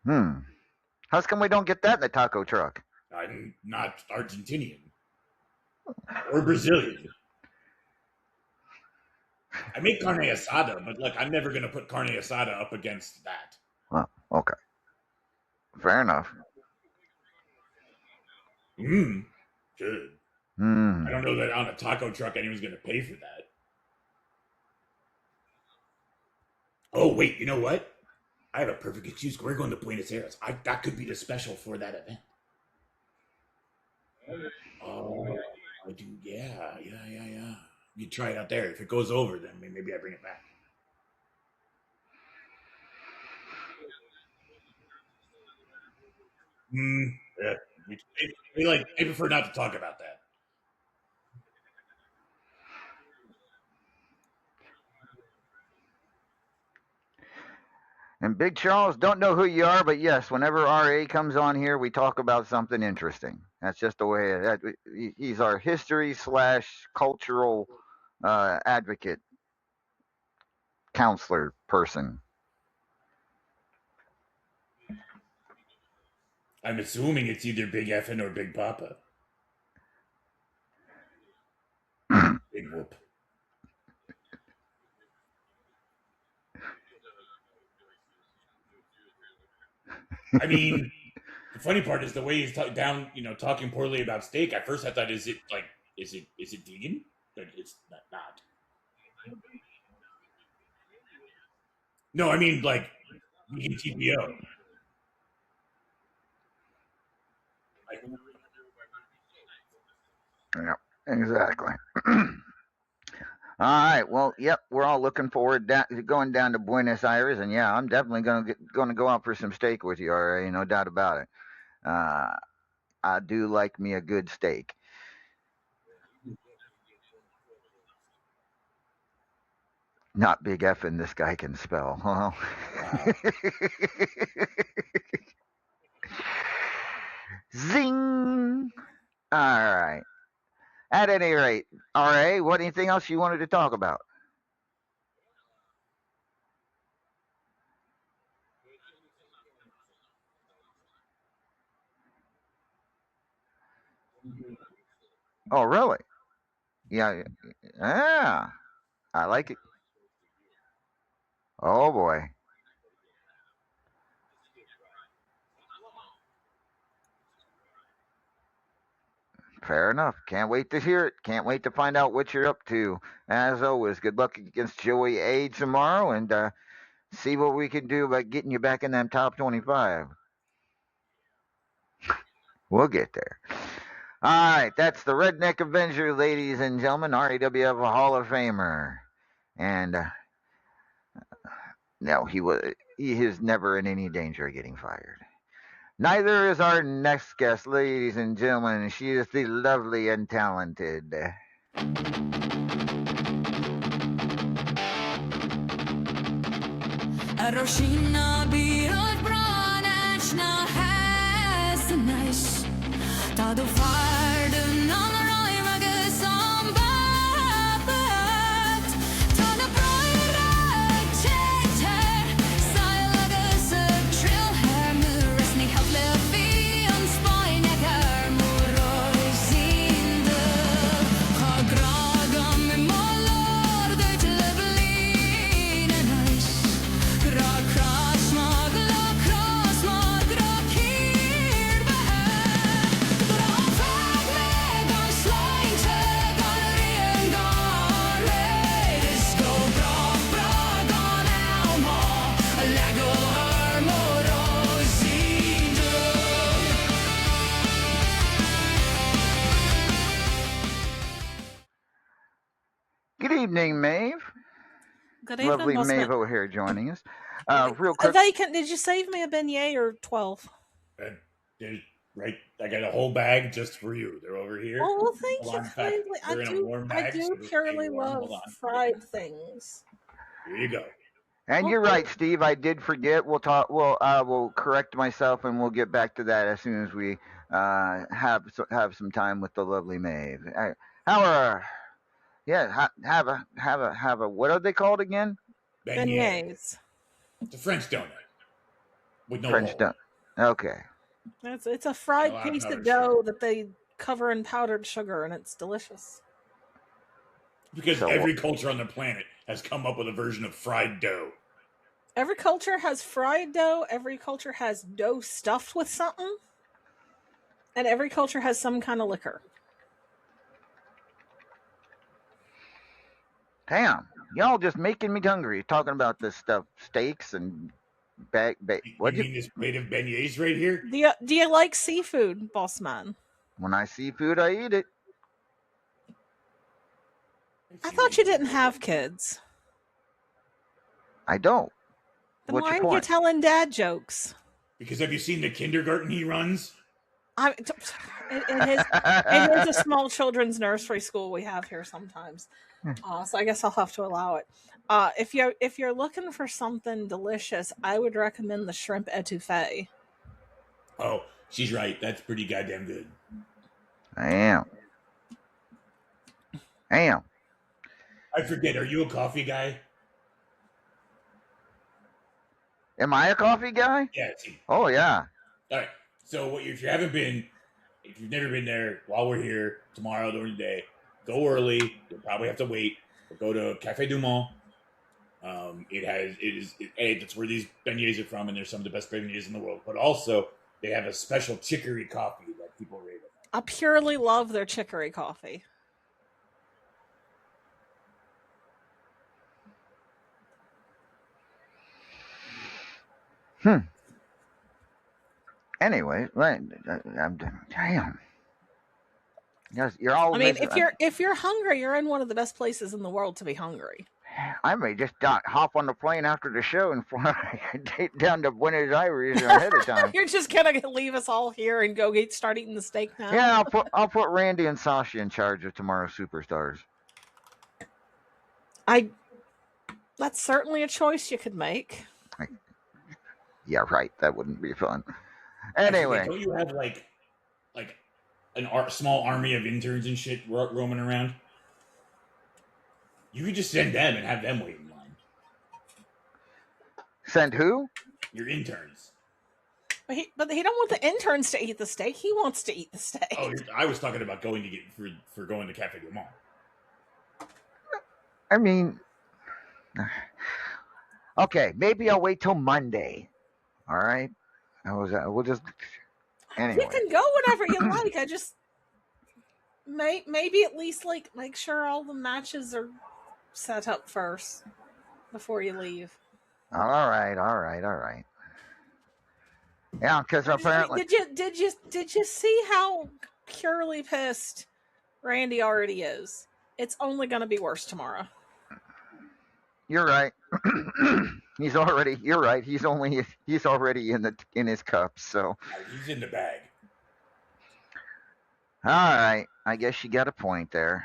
Hmm. How come we don't get that in the taco truck? I'm not Argentinian or Brazilian. I make carne asada, but look, I'm never gonna put carne asada up against that. Oh, okay. Fair enough. Mmm, good. I Hmm. don't know that on a taco truck anyone's gonna pay for that. Oh wait, you know what? I have a perfect excuse. We're going to Buenos Aires. That could be the special for that event. Oh, I do. Yeah. You try it out there. If it goes over, then maybe I bring it back. Mm, yeah. We prefer not to talk about that. And Big Charles, don't know who you are, but yes, whenever RA comes on here, we talk about something interesting. That's just the way he's our history slash cultural advocate, counselor person. I'm assuming it's either Big Effin or Big Papa. Big whoop. I mean, the funny part is the way he's talking poorly about steak. At first, I thought, is it vegan? But it's not. No, I mean like vegan TPO. Like, Yeah, exactly. All right. Well, yep. We're all looking forward to going down to Buenos Aires, and yeah, I'm definitely going to go out for some steak with you. Already, no doubt about it. Uh, I do like me a good steak. Not big F, and this guy can spell. Huh? wow. Zing. All right. At any rate, RA, what anything else you wanted to talk about? Oh, really? Yeah. Yeah. I like it. Oh boy. Fair enough. Can't wait to hear it. Can't wait to find out what you're up to. As always, good luck against Joey A tomorrow, and see what we can do about getting you back in that top 25. We'll get there. All right, that's the Redneck Avenger, ladies and gentlemen, RAWF Hall of Famer, and no, he is never in any danger of getting fired. Neither is our next guest, ladies and gentlemen. She is the lovely and talented. Roshina birot branachna has nice. Tado farden on the roy magus on bat. Tana broira cheter. Silagus a trill her muresni help levi on spine her muroi zinde. Hagragam molor de tlebelin nice. Good evening, Maeve. Good evening, Lovely Bossman. Maeve over here joining us. Real A quick, vacant. Did you save me a beignet or 12? Right, I got a whole bag just for you. They're over here. Oh, well, thank Hold you on, in fact, kindly. they're in a warm I bag, so do they'll stay purely warm. love Hold on. fried things. Here you go. and you're right, Steve. I did forget. We'll talk. We'll correct myself, and we'll get back to that as soon as we have some time with the lovely Maeve. How are? Yeah, have a. What are they called again? Beignet. Beignets. It's a French donut with no French hole. donut. Okay. It's a fried A lot of piece of powdered dough sugar. that they cover in powdered sugar, and it's delicious. Because So- every culture on the planet has come up with a version of fried dough. Every culture has fried dough. Every culture has dough stuffed with something, and every culture has some kind of liquor. Damn, y'all just making me hungry talking about this stuff, steaks and You what mean this plate of beignets right here? Do you like seafood, boss man? When I see food, I eat it. I thought you didn't have kids. I don't. Then What's why your are you point? telling dad jokes? Because have you seen the kindergarten he runs? It is a small children's nursery school we have here sometimes, so I guess I'll have to allow it. If you're looking for something delicious, I would recommend the shrimp etouffee. Oh, she's right. That's pretty goddamn good. I am. I forget. Are you a coffee guy? Am I a coffee guy? Yeah. See. Oh yeah. All right. So if you haven't been, if you've never been there, while we're here tomorrow during the day, go early. You'll probably have to wait. But go to Café du Mont. That's where these beignets are from, and they're some of the best beignets in the world. But also, they have a special chicory coffee that people rave about. I purely love their chicory coffee. Anyway, right? Damn. You're all. I mean, if you're hungry, you're in one of the best places in the world to be hungry. I may just hop on the plane after the show and fly down to Buenos Aires ahead of time. You're just gonna leave us all here and go start eating the steak now? Yeah, I'll put Randy and Sasha in charge of tomorrow's superstars. That's certainly a choice you could make. Yeah, right. That wouldn't be fun. Actually, Anyway, don't you have like a small army of interns and shit roaming around? You could just send them and have them wait in line. send who? Your interns. But he don't want the interns to eat the steak. He wants to eat the steak. Oh, I was talking about going to get for going to Cafe du Monde. I mean, okay, maybe I'll wait till Monday. All right, we'll just anyway. You can go whenever you like. I just maybe at least make sure all the matches are set up first before you leave. All right. Yeah, because apparently did you see how purely pissed Randy already is? It's only going to be worse tomorrow. you're right. You're right. He's already in his cup. So He's in the bag. all right, I guess you got a point there.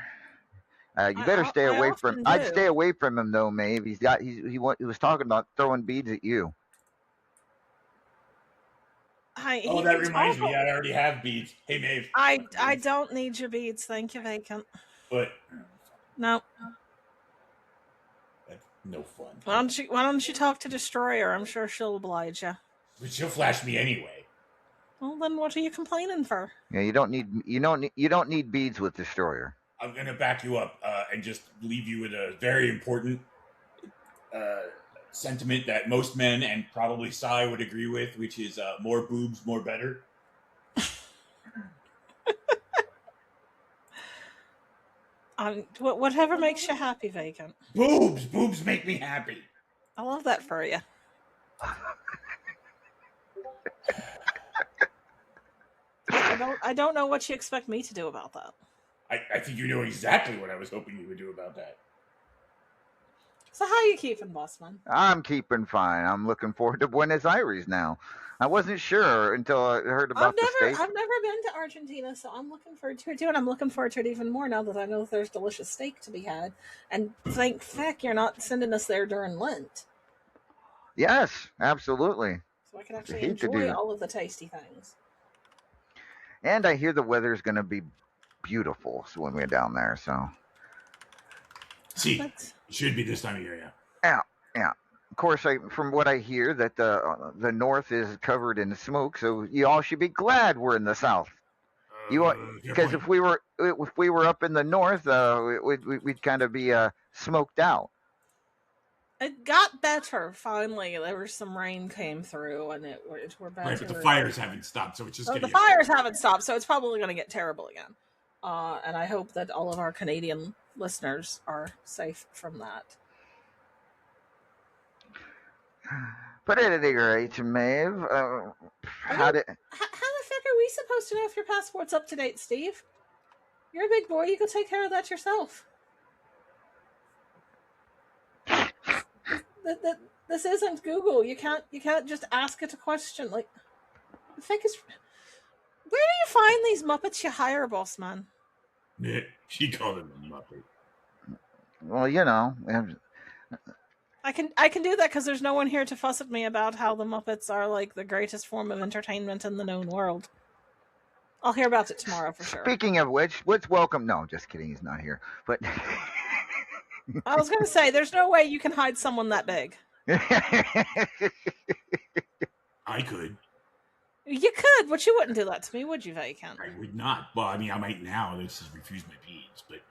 You better stay away from. often I'd do. stay away from him though, Maeve. He was talking about throwing beads at you. That reminds me. I already have beads. Hey, Maeve. I don't need your beads, thank you, Vacant. But No. that's no fun. Why don't you talk to Destroyer? I'm sure she'll oblige you. But she'll flash me anyway. Well, then what are you complaining for? Yeah, you don't need beads with Destroyer. I'm gonna back you up and just leave you with a very important sentiment that most men and probably Sai would agree with, which is more boobs, more better. Whatever makes you happy, Vacant. Boobs make me happy. I love that for you. I don't know what you expect me to do about that. I think you know exactly what I was hoping you would do about that. So how you keeping, Bossman? I'm keeping fine. I'm looking forward to Buenos Aires now. I wasn't sure until I heard about the steak. I've never been to Argentina, so I'm looking forward to it too, and I'm looking forward to it even more now that I know there's delicious steak to be had. And thank feck you're not sending us there during Lent, Yes, absolutely. so I can actually hate to do enjoy that. all of the tasty things. And I hear the weather's going to be beautiful when we're down there. So See, But it should be this time of year, yeah. Of course, from what I hear, that the north is covered in smoke. So you all should be glad we're in the south. Fair Because point. if we were up in the north, we'd kind of be smoked out. it got better finally. There was some rain came through, and we're better. Right, but the fires haven't stopped, so it's just Oh, getting the fires haven't stopped, so it's probably going to get terrible again. And I hope that all of our Canadian listeners are safe from that. But at any rate, Maeve, how did? How the fuck are we supposed to know if your passport's up to date, Steve? You're a big boy. You can take care of that yourself. This isn't Google. You can't just ask it a question. Like, the fuck is? Where do you find these Muppets you hire, boss man? Yeah, she called him a Muppet. Well, you know, I can do that because there's no one here to fuss at me about how the Muppets are like the greatest form of entertainment in the known world. I'll hear about it tomorrow for sure. speaking of which, let's welcome. No, just kidding. He's not here. But I was gonna say, there's no way you can hide someone that big. I could. You could, but you wouldn't do that to me, would you, Vacant? I would not. Well, I mean, I might now. Let's just refuse my beads. But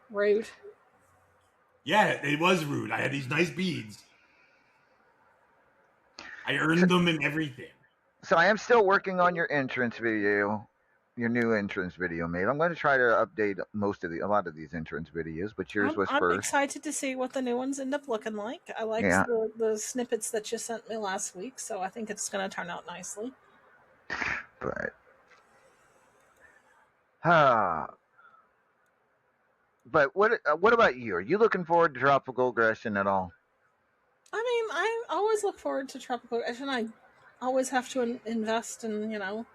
Rude. yeah, it was rude. I had these nice beads. I earned them and everything. So I am still working on your entrance video, your new entrance video, Maeve. I'm going to try to update a lot of these entrance videos, but yours was I'm first. excited to see what the new ones end up looking like. I liked Yeah. the snippets that you sent me last week, so I think it's going to turn out nicely. But what about you? Are you looking forward to tropical aggression at all? I mean, I always look forward to tropical aggression. I always have to invest in,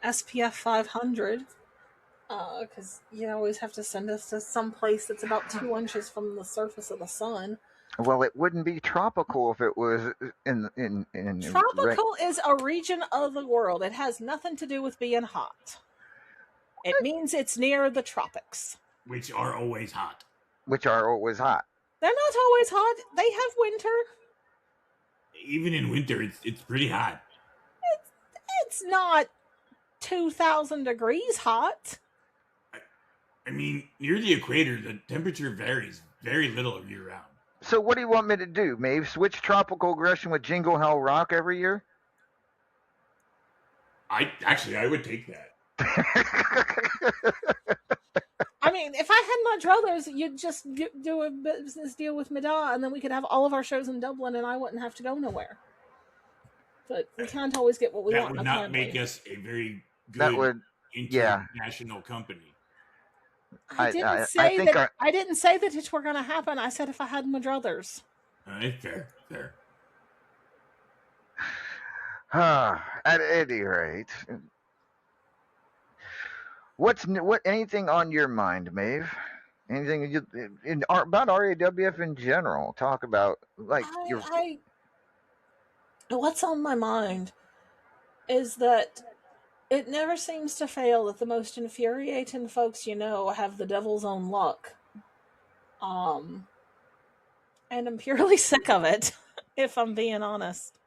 SPF 500. Because you always have to send us to some place that's about 2 inches from the surface of the sun. Well, it wouldn't be tropical if it was in Tropical is a region of the world. It has nothing to do with being hot. It means it's near the tropics, Which are always hot. which are always hot. They're not always hot. They have winter. Even in winter, it's pretty hot. It's not 2,000 degrees hot. I mean, near the equator, the temperature varies very little year round. So what do you want me to do, Maeve? Switch tropical aggression with Jingle Hell Rock every year? I would take that. I mean, if I had my druthers, you'd just do a business deal with Mida, and then we could have all of our shows in Dublin, and I wouldn't have to go nowhere. But we can't always get what we That want. would not apparently. make us a very good That would, international company. I didn't say that. I didn't say that it were going to happen. I said if I had my druthers. Fair. At any rate, what anything on your mind, Maeve? Anything about RAWF in general? Talk about what's on my mind is that it never seems to fail that the most infuriating folks have the devil's own luck. And I'm purely sick of it, if I'm being honest.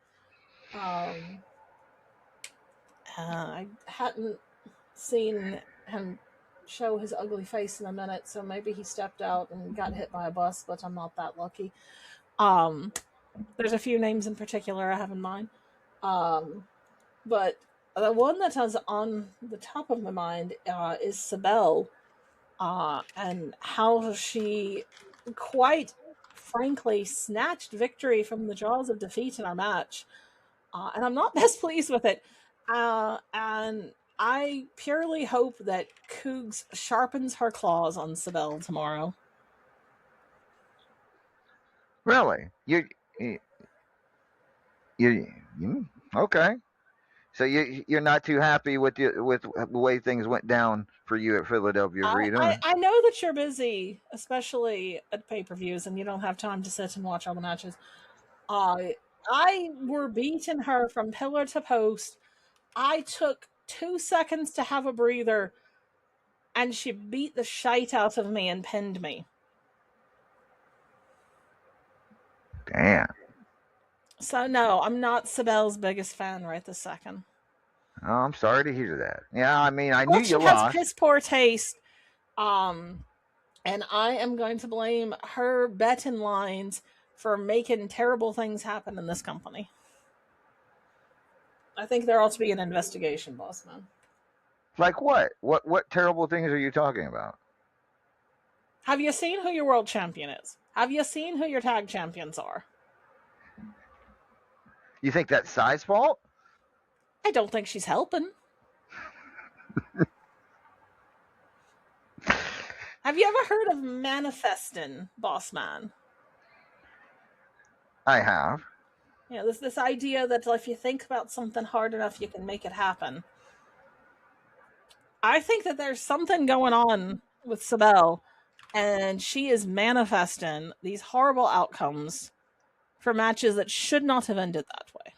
I hadn't seen him show his ugly face in a minute, so maybe he stepped out and got hit by a bus, but I'm not that lucky. There's a few names in particular I have in mind. But the one that is on the top of my mind is Sibel, and how she quite frankly snatched victory from the jaws of defeat in our match. And I'm not best pleased with it. And I purely hope that Cougs sharpens her claws on Sibel tomorrow. Really? You okay? So you're not too happy with the way things went down for you at Philadelphia Arena? I know that you're busy, especially at pay-per-views, and you don't have time to sit and watch all the matches. I were beating her from pillar to post. I took 2 seconds to have a breather, and she beat the shite out of me and pinned me. Damn. So no, I'm not Sibel's biggest fan right this second. Oh, I'm sorry to hear that. Yeah, I mean, I knew you has lost. Piss poor taste. And I am going to blame her betting lines for making terrible things happen in this company. I think there ought to be an investigation, boss man. Like what? What terrible things are you talking about? Have you seen who your world champion is? Have you seen who your tag champions are? You think that's Sai's fault? I don't think she's helping. Have you ever heard of manifesting, boss man? I have. Yeah, this idea that if you think about something hard enough, you can make it happen. I think that there's something going on with Sibel, and she is manifesting these horrible outcomes for matches that should not have ended that way.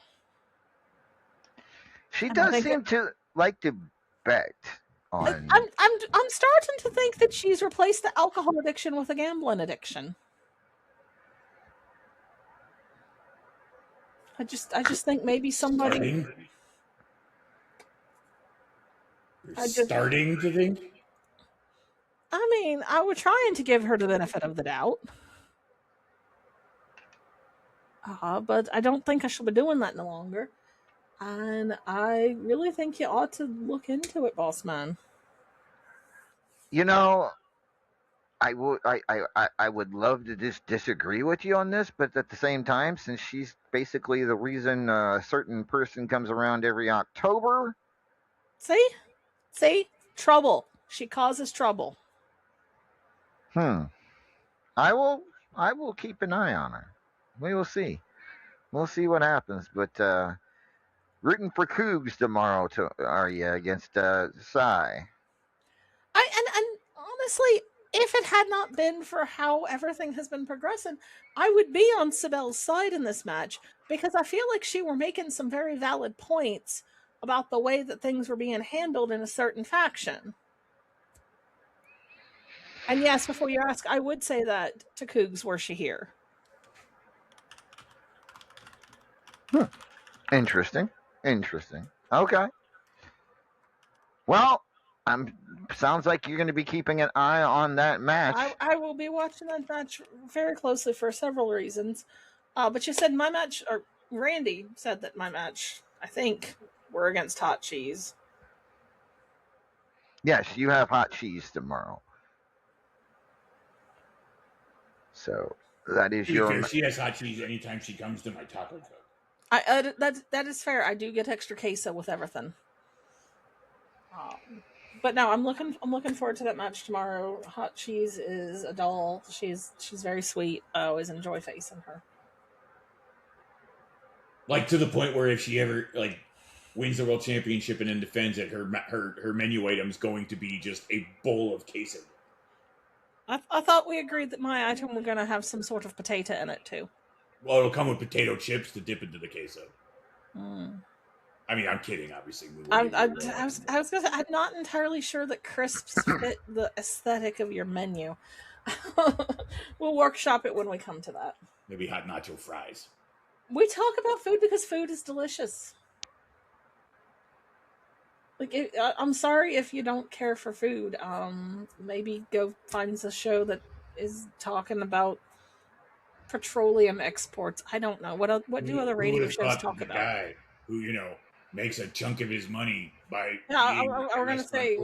She does seem to like to bet on. I'm starting to think that she's replaced the alcohol addiction with a gambling addiction. I just think maybe somebody. I just, starting to think. I mean, I was trying to give her the benefit of the doubt. But I don't think I should be doing that no longer. And I really think you ought to look into it, boss man. You know, I would love to just disagree with you on this, but at the same time, since she's basically the reason a certain person comes around every October. See, trouble. She causes trouble. I will keep an eye on her. We will see. We'll see what happens. But rooting for Cougs tomorrow. Are you against Cy? And honestly, if it had not been for how everything has been progressing, I would be on Sibel's side in this match because I feel like she were making some very valid points about the way that things were being handled in a certain faction. And yes, before you ask, I would say that to Cougs were she here. Interesting. Okay. Well, sounds like you're going to be keeping an eye on that match. I will be watching that match very closely for several reasons. But you said my match, or Randy said that my match, I think, were against Hot Cheese. Yes, you have Hot Cheese tomorrow. So that is your. She has Hot Cheese anytime she comes to my taco truck. That is fair. I do get extra queso with everything. But no, I'm looking forward to that match tomorrow. Hot Cheese is a doll. She's very sweet. I always enjoy facing her. Like to the point where if she ever wins the world championship and then defends it, her menu item is going to be just a bowl of queso. I thought we agreed that my item were going to have some sort of potato in it too. Well, it'll come with potato chips to dip into the queso. I mean, I'm kidding, obviously. I was going to say, I'm not entirely sure that crisps fit the aesthetic of your menu. We'll workshop it when we come to that. Maybe hot nacho fries. We talk about food because food is delicious. I'm sorry if you don't care for food. Maybe go find a show that is talking about petroleum exports. I don't know. What do other radio shows talk about? Guy who makes a chunk of his money by. Yeah, we're gonna say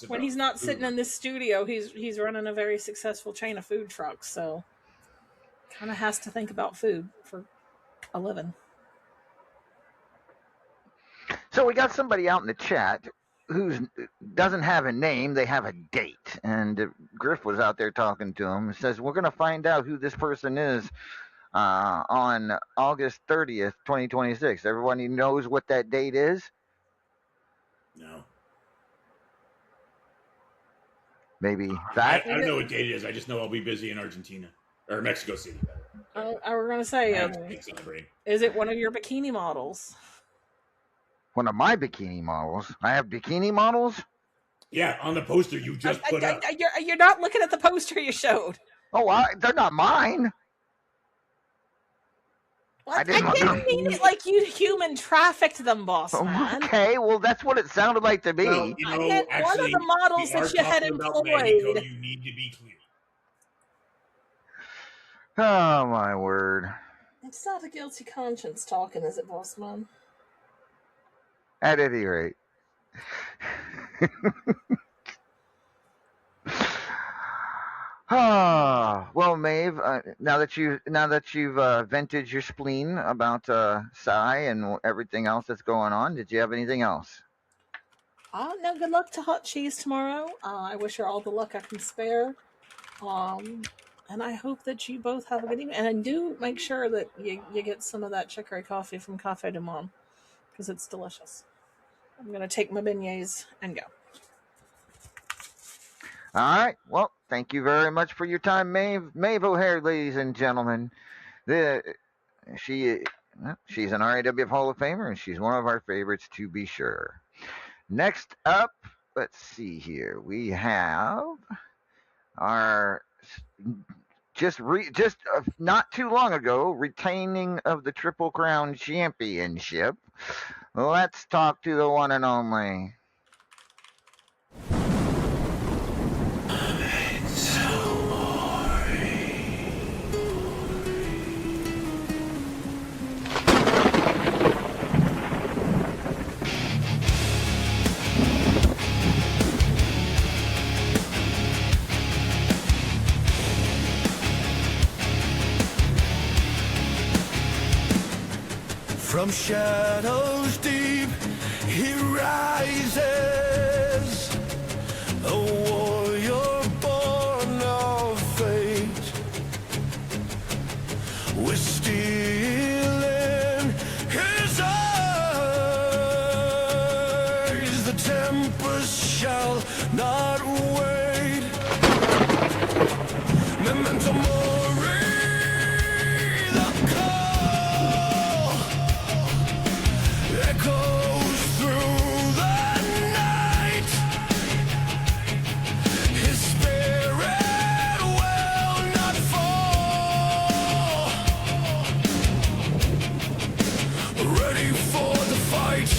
when he's not sitting in this studio, he's running a very successful chain of food trucks. So kind of has to think about food for a living. So we got somebody out in the chat who doesn't have a name, they have a date. And Griff was out there talking to him. He says, we're going to find out who this person is on August 30th, 2026. Everybody knows what that date is? No. Maybe that? I don't know what date it is. I just know I'll be busy in Argentina. Or Mexico City. I was going to say, is it one of your bikini models? One of my bikini models. I have bikini models? Yeah, on the poster you just put up. You're not looking at the poster you showed. Oh, they're not mine. Well, I didn't mean it like you human trafficked them, boss man. Okay, well, that's what it sounded like to me. Well, actually, one of the models that you had employed. Mexico, you need to be clear. Oh, my word. It's not a guilty conscience talking, is it, boss man? At any rate. Well, Maeve, now that you've vented your spleen about Cy and everything else that's going on, did you have anything else? No, good luck to Hot Cheese tomorrow. I wish her all the luck I can spare. And I hope that you both have a good evening. And do make sure that you get some of that chicory coffee from Cafe du Monde, because it's delicious. I'm going to take my beignets and go. All right. Well, thank you very much for your time, Maeve O'Hare, ladies and gentlemen. She's an RAWF Hall of Famer, and she's one of our favorites to be sure. Next up, let's see here. We have our just not too long ago retaining of the Triple Crown Championship. Let's talk to the one and only From shadows deep, he rises, a warrior born of fate. We're stealing his eyes. The tempest shall not wait. Memento mori, the call echoes through the night. His spirit will not fall. Ready for the fight.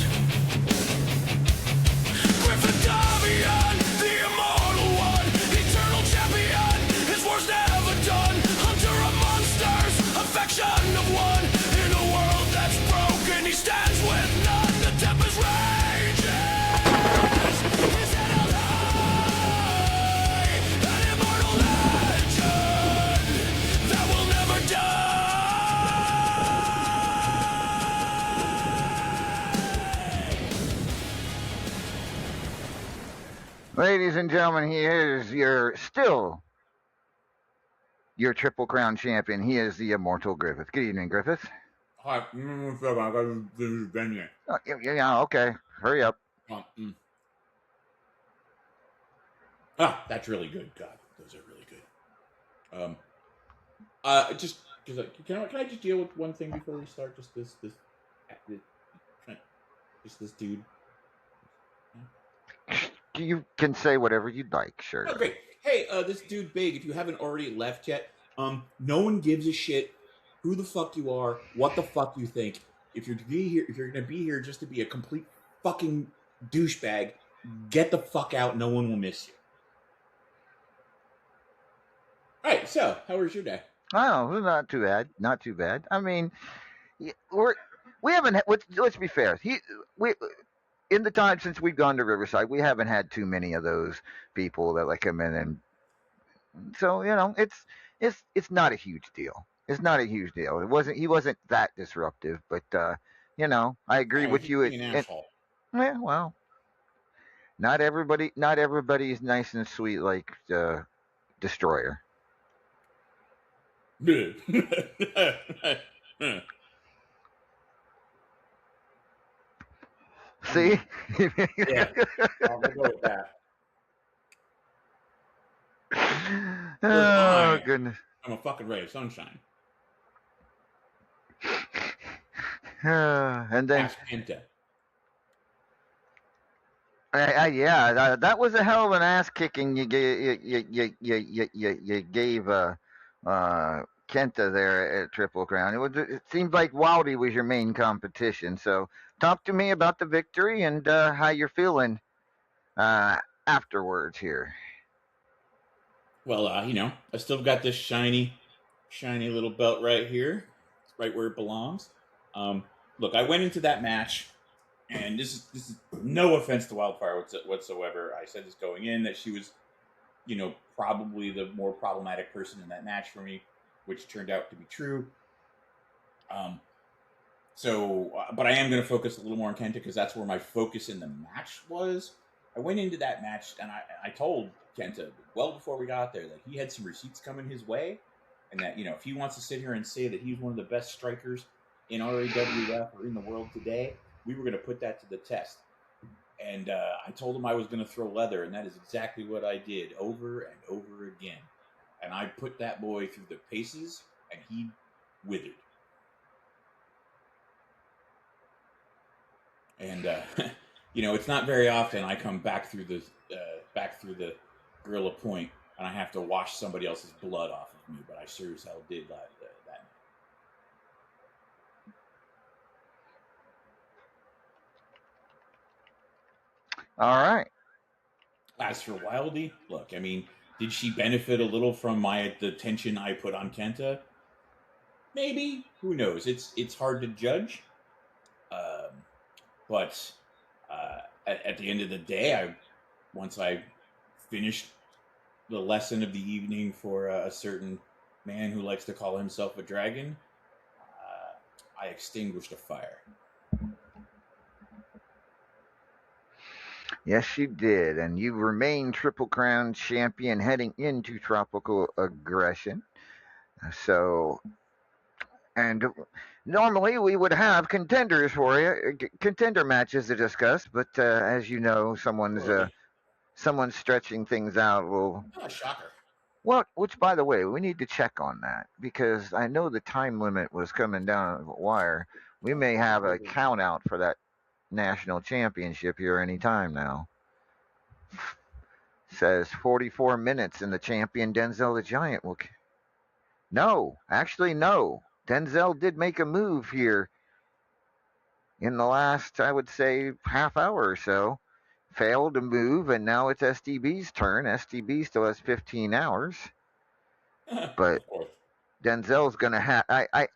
Gryffindorian, the immortal one, eternal champion, his worst ever done. Hunter of monsters, affection of one. In a world that's broken, he stands with none. The tempest rages, his head held high, an immortal legend that will never die. Ladies and gentlemen, he is your Triple Crown champion. He is the immortal Griffith. Good evening, Griffith. Hi, what's up? I got this is Ben here. Yeah, okay. Hurry up. That's really good. God, those are really good. Just can I just deal with one thing before we start? Just this dude. You can say whatever you'd like, sure. Oh, great. Hey, this dude Big, if you haven't already left yet, no one gives a shit who the fuck you are, what the fuck you think. If you're gonna be here just to be a complete fucking douchebag, get the fuck out, no one will miss you. Alright, so, how was your day? Oh, not too bad. Not too bad. I mean, we haven't. Let's be fair. In the time since we've gone to Riverside, we haven't had too many of those people that like come in, and so it's not a huge deal. It's not a huge deal. He wasn't that disruptive, but I agree with you. An asshole. Yeah, well, not everybody is nice and sweet like Destroyer. See? Yeah, I'll go with that. Oh, goodness. I'm a fucking ray of sunshine. And then, Ask Kenta. that was a hell of an ass kicking you gave Kenta there at Triple Crown. It seemed like Wildy was your main competition. So talk to me about the victory and how you're feeling afterwards here. Well, I still got this shiny little belt right here. It's right where it belongs. Look, I went into that match, and this is no offense to Wildfire whatsoever. I said this going in, that she was, probably the more problematic person in that match for me, which turned out to be true. But I am going to focus a little more on Kenta because that's where my focus in the match was. I went into that match and I told Kenta well before we got there that he had some receipts coming his way, and that if he wants to sit here and say that he's one of the best strikers in RAWF or in the world today, we were going to put that to the test. And I told him I was going to throw leather, and that is exactly what I did over and over again. And I put that boy through the paces, and he withered. And it's not very often I come back through the Gorilla Point and I have to wash somebody else's blood off of me, but I sure as hell did that night. All right. As for Wildy, look, I mean, did she benefit a little from the tension I put on Kenta? Maybe. Who knows? It's hard to judge. But at the end of the day, once I finished the lesson of the evening for a certain man who likes to call himself a dragon, I extinguished a fire. Yes, you did, and you remain Triple Crown champion heading into Tropical Aggression. So, and normally we would have contenders for you, contender matches to discuss, but as you know, someone's stretching things out. Oh, shocker. Well, which by the way, we need to check on that because I know the time limit was coming down the wire. We may have a count out for that national championship here any time now. Says 44 minutes, and the champion Denzel the Giant will. No, actually, no. Denzel did make a move here in the last, I would say, half hour or so. Failed to move, and now it's STB's turn. STB still has 15 hours, but Of course. Denzel's going to have. I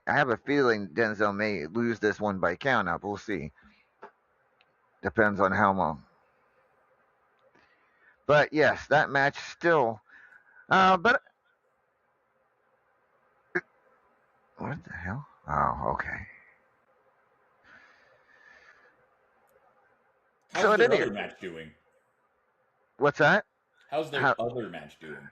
have a feeling Denzel may lose this one by count up. We'll see. Depends on how long. But yes, that match still. But what the hell? Oh, okay. How's So their it other is. match doing? What's that? How's their How, other match doing?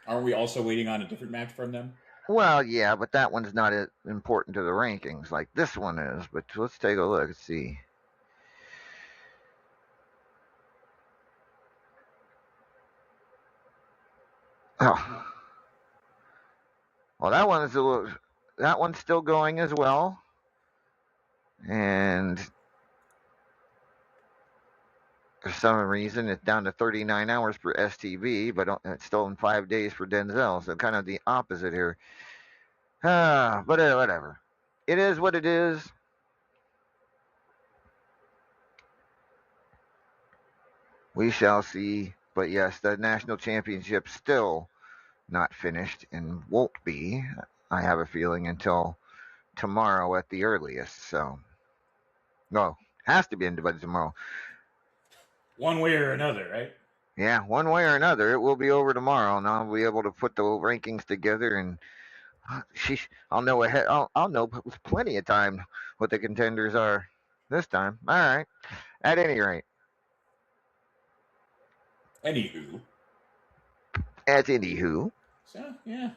Aren't we also waiting on a different match from them? well, yeah, but that one's not as important to the rankings like this one is. But let's take a look and see. Oh, well, that one's still going as well, and for some reason it's down to 39 hours for STB, but it's still in 5 days for Denzel. So kind of the opposite here. But whatever. It is what it is. We shall see. But yes, the national championship still not finished and won't be. I have a feeling until tomorrow at the earliest. So, no, has to be ended by tomorrow. One way or another, right? Yeah, one way or another, it will be over tomorrow, and I'll be able to put the rankings together. And I'll know ahead. I'll know with plenty of time what the contenders are this time. All right. At any rate, Anywho. so yeah.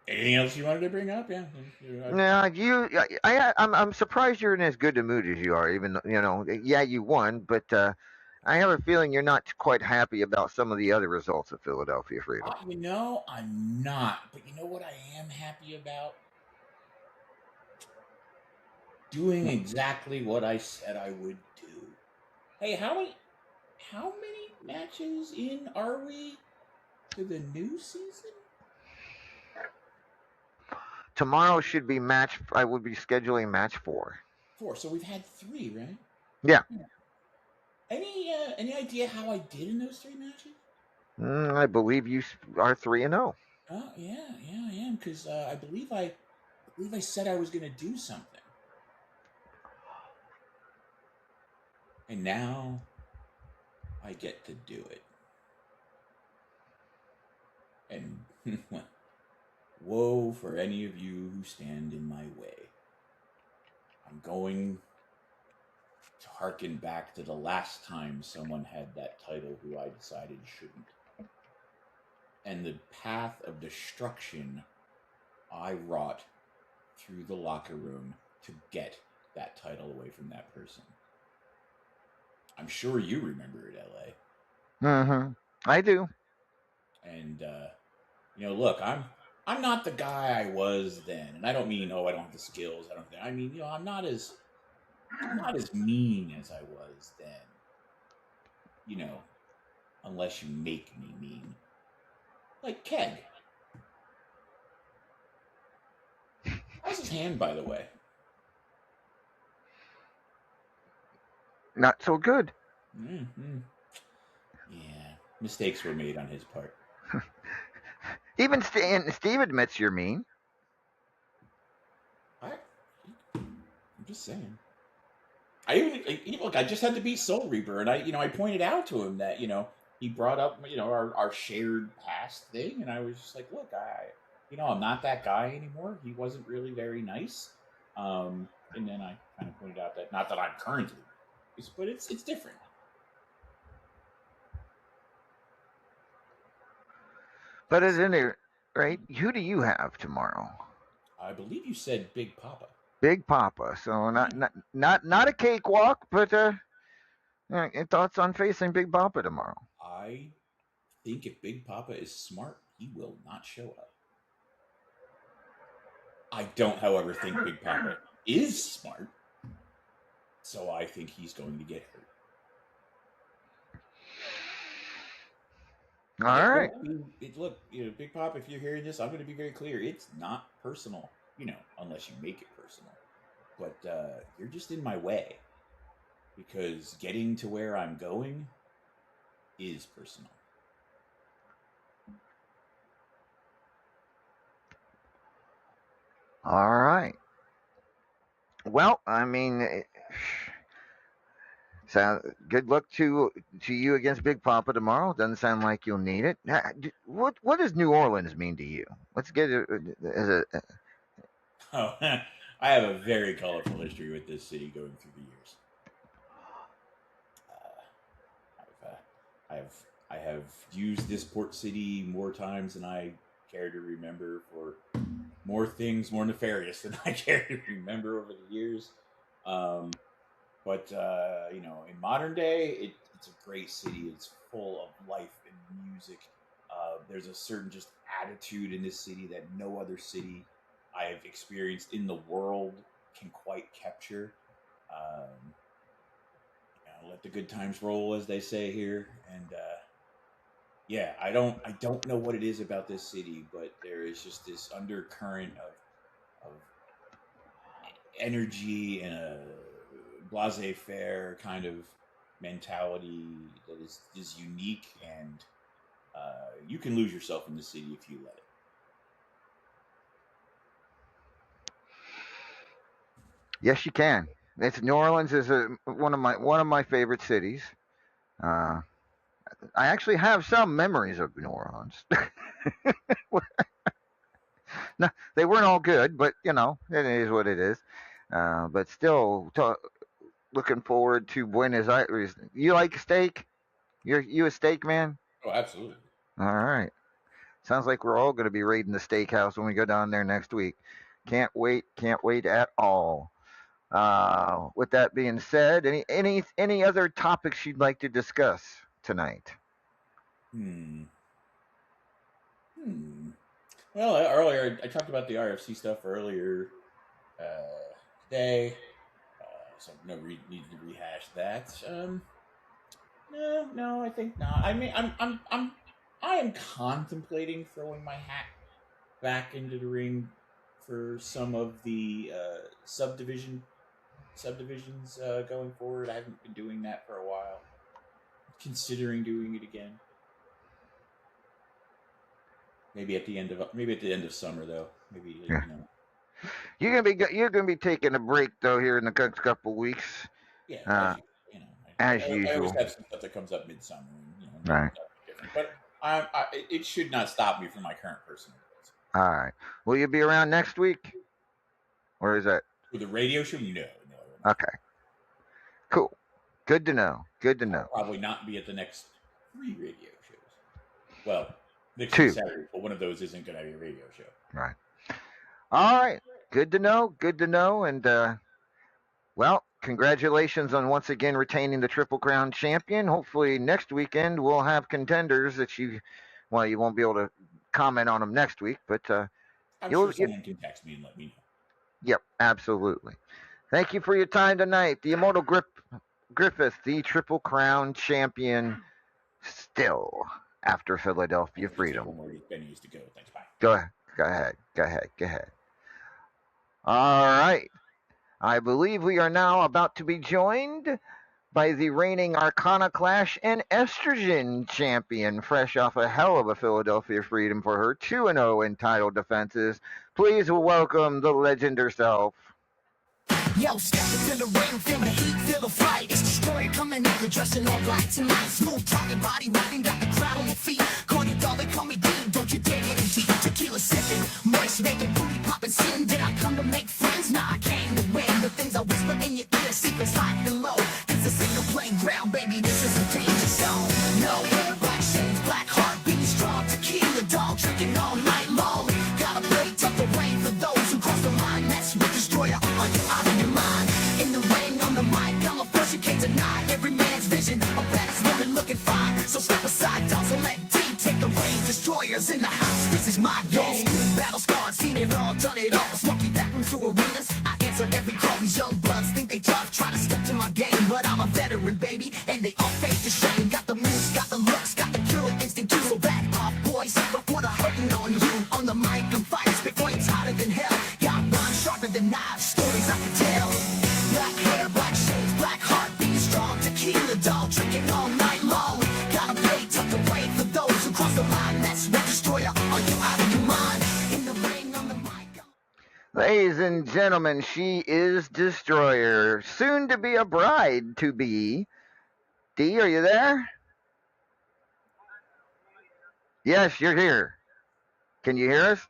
Anything else you wanted to bring up? Yeah. no, I'm surprised you're in as good a mood as you are. Even though, yeah, you won, but I have a feeling you're not quite happy about some of the other results of Philadelphia Freedom. I'm not. But you know what I am happy about? Doing exactly what I said I would do. Hey, how many matches in are we to the new season? Tomorrow should be match. I would be scheduling match 4. 4. So we've had 3, right? Yeah. Any idea how I did in those 3 matches? I believe you are 3-0. Oh yeah, I am because I believe I said I was going to do something, and now I get to do it. And woe for any of you who stand in my way. I'm going to harken back to the last time someone had that title who I decided shouldn't. And the path of destruction I wrought through the locker room to get that title away from that person. I'm sure you remember it, LA. Mm-hmm. I do. And look, I'm not the guy I was then, and I don't mean I don't have the skills. I mean I'm not as mean as I was then. Unless you make me mean. Like Keg. How's his hand, by the way? Not so good. Mm-hmm. Yeah, mistakes were made on his part. Even Steve admits you're mean. I'm just saying. I just had to beat Soul Reaper, and I pointed out to him that he brought up our shared past thing, and I was just like, look, I'm not that guy anymore. He wasn't really very nice. And then I kind of pointed out that not that I'm currently nice, but it's different. But at any rate, who do you have tomorrow? I believe you said Big Papa. Big Papa. So not a cakewalk, but thoughts on facing Big Papa tomorrow? I think if Big Papa is smart, he will not show up. I don't, however, think Big Papa is smart, so I think he's going to get hurt. All right. Look, Big Papa, if you're hearing this, I'm going to be very clear. It's not personal, unless you make it personal. But you're just in my way because getting to where I'm going is personal. All right. Well, I mean, so good luck to you against Big Papa tomorrow. Doesn't sound like you'll need it. What does New Orleans mean to you? Let's get it. Oh, I have a very colorful history with this city going through the years. I have used this port city more times than I care to remember for more things more nefarious than I care to remember over the years. But in modern day, it's a great city. It's full of life and music. There's a certain just attitude in this city that no other city I have experienced in the world can quite capture. Let the good times roll, as they say here, and I don't know what it is about this city, but there is just this undercurrent of energy and a laissez-faire kind of mentality that is unique, and you can lose yourself in the city if you let it. Yes, you can. New Orleans is one of my favorite cities. I actually have some memories of New Orleans. No, they weren't all good, but it is what it is. But still, looking forward to Buenos Aires. You like steak? You a steak man? Oh, absolutely. All right. Sounds like we're all going to be raiding the steakhouse when we go down there next week. Can't wait at all. With that being said, any other topics you'd like to discuss tonight? Well, earlier I talked about the RFC stuff earlier today, so no need to rehash that. No, I think not. I mean, I am contemplating throwing my hat back into the ring for some of the subdivisions going forward. I haven't been doing that for a while. Considering doing it again. Maybe at the end of summer, though. Maybe You're gonna be taking a break though here in the next couple weeks. Yeah, as I usual. always have some stuff that comes up midsummer, and Right. different. But it should not stop me from my current personal goals. All right. Will you be around next week? Or is that For the radio show? No. okay? Cool. Good to know. I'll probably not be at the next 3 radio shows. Well, next 2 Saturday, but one of those isn't going to be a radio show. Right. All right. Good to know. And well, congratulations on once again retaining the Triple Crown champion. Hopefully next weekend we'll have contenders that you won't be able to comment on them next week, but I'm sure someone can text me and let me know. Yep, absolutely. Thank you for your time tonight. The Immortal Griffith, the Triple Crown champion, still after Philadelphia Freedom. Ben needs to go. Thanks. Bye. Go ahead. All right. I believe we are now about to be joined by the reigning Arcana Clash and Estrogen champion, fresh off a hell of a Philadelphia Freedom for her 2-0 in title defenses. Please welcome the legend herself, Yo, step into the ring, feel the heat, feel the fight. It's Destroyer coming in, dressed in all black tonight. Smooth talking, body rocking, got the crowd on your feet. Call you dog, they call me Dean, don't you dare get in deep. Tequila sipping, moist making, booty popping sin. Did I come to make friends? Nah, I came to win. The things I whisper in your ear, secrets high and low. This is single playground, baby, this is a danger zone. No, black shades, black heart, beating strong. Tequila dog, drinking all night long. Gotta play tough away for those who cross the line. That's what Destroyer on you, out of your mind. In the ring, on the mic, I'm a force you can't deny. Every man's vision, a baddest woman looking fine. So step aside, don't let D take the reins. Destroyers in the house, this is my game. Battle scars, seen it all, done it all. Smoky back into arenas, I answer every call. These young bloods think they tough, try to step to my game. But I'm a veteran, baby, and they all face the shame. Got the moves, got the looks, got the killer instinct too. So back off, boys, before the hurting on you. On the mic, I'm fighting, spit flames hotter than hell. Yeah, I'm sharper than knives, stories I can tell. Black hair, black shades, black heart, being strong. Tequila dog, drinking all night long. Gotta play tough to wait for those who cross the line. That's what Destroyer, are you out of your mind? In the ring, on the mic. Ladies and gentlemen, she is Destroyer, soon to be a bride to be. D, are you there? Yes, you're here. Can you hear us?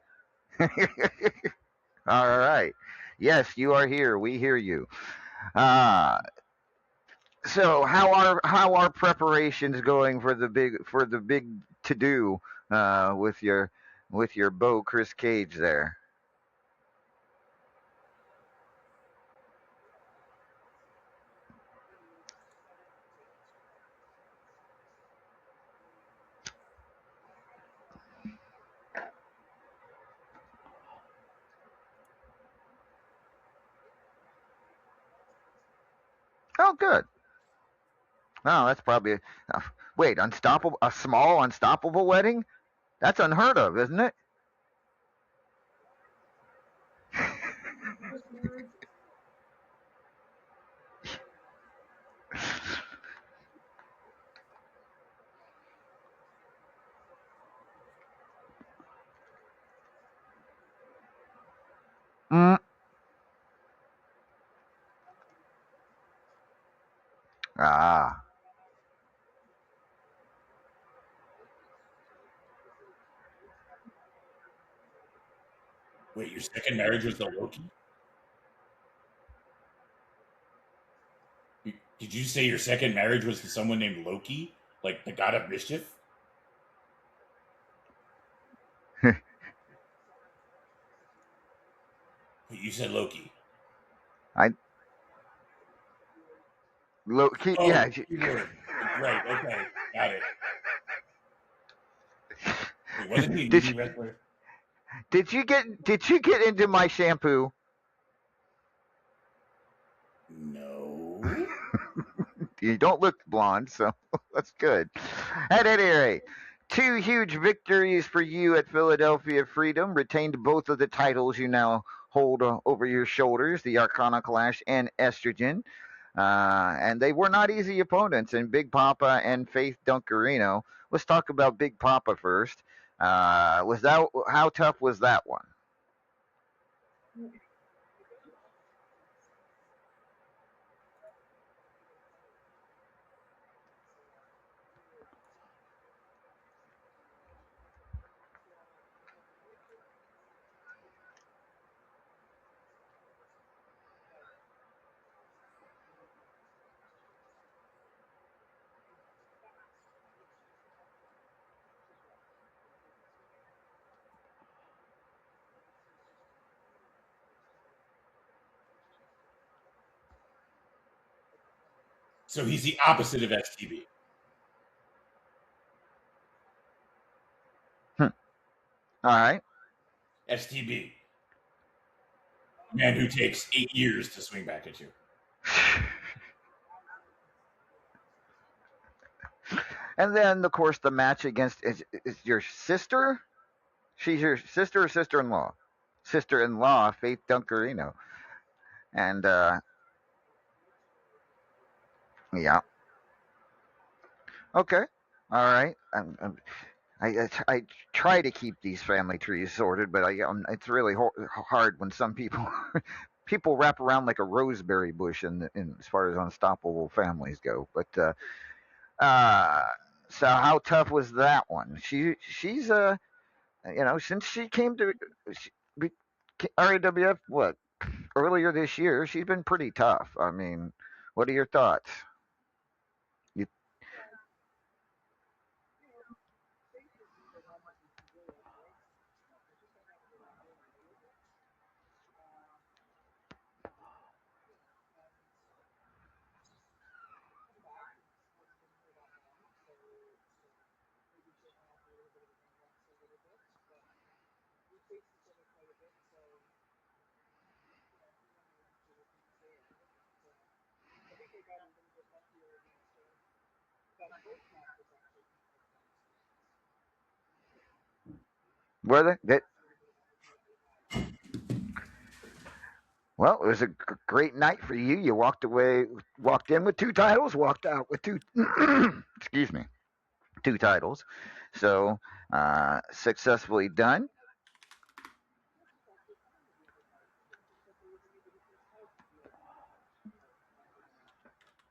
All right. Yes, you are here. We hear you. So how are preparations going for the big to do with your beau Chris Cage there? Oh, good. Oh, that's probably wait, unstoppable, a small unstoppable wedding? That's unheard of, isn't it? Mm, ah, Wait, your second marriage was the Loki? Did you say your second marriage was to someone named Loki, like the god of mischief? Wait, you said Loki. I yeah. Oh, keyword. Right. Okay, got it. Wait, wasn't he an Did indie wrestler? did you get into my shampoo? No. You don't look blonde, so that's good. At any rate, two huge victories for you at Philadelphia Freedom. Retained both of the titles you now hold over your shoulders, the Arcana Clash and Estrogen. And they were not easy opponents in Big Papa and Faith Dunkerino. Let's talk about Big Papa first. Was that how tough was that one? So he's the opposite of STB. All right. STB, man who takes 8 years to swing back at you. And then, of course, the match against is your sister. She's your sister or sister-in-law? Sister-in-law, Faith Dunkerino. And yeah, okay, all right. I try to keep these family trees sorted, but it's really hard when some people people wrap around like a roseberry bush in as far as unstoppable families go. But uh, so how tough was that one? She's since she came to she, RAWF what earlier this year, she's been pretty tough. I mean, what are your thoughts? You, were they? Well, it was a great night for you. You walked in with two titles, walked out with two. excuse me, two titles. So successfully done.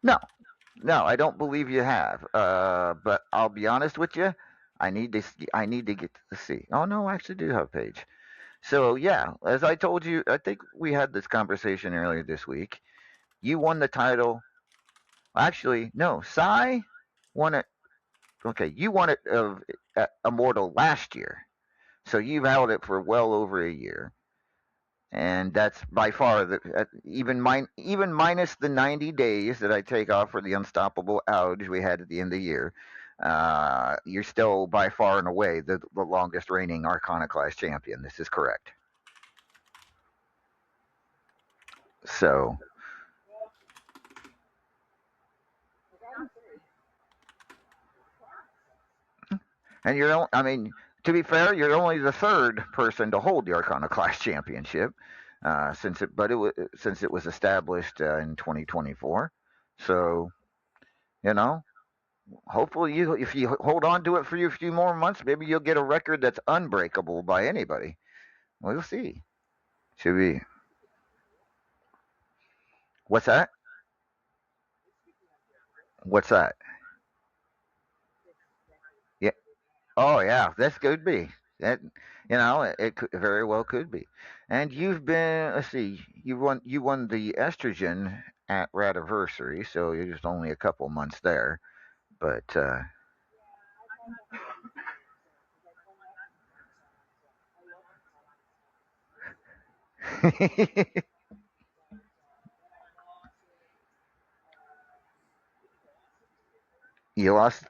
No, no, I don't believe you have. But I'll be honest with you. I need to get to see. Oh no, I actually do have a page. So yeah, as I told you, I think we had this conversation earlier this week. You won the title. Actually, no, Sai won it. Okay, you won it of Immortal last year. So you've held it for well over a year, and that's by far even minus the 90 days that I take off for the unstoppable outage we had at the end of the year. You're still by far and away the longest reigning Arcana class champion. This is correct. So, and I mean, to be fair, you're only the third person to hold the Arcana class championship since it was established in 2024. So, you know, hopefully if you hold on to it for a few more months, maybe you'll get a record that's unbreakable by anybody. We'll see. Should we? What's that? What's that? Yeah. Oh yeah, this could be. That it could, very well could be. And you've been let's see, you won the estrogen at Radiversary, so you're just only a couple months there. But you lost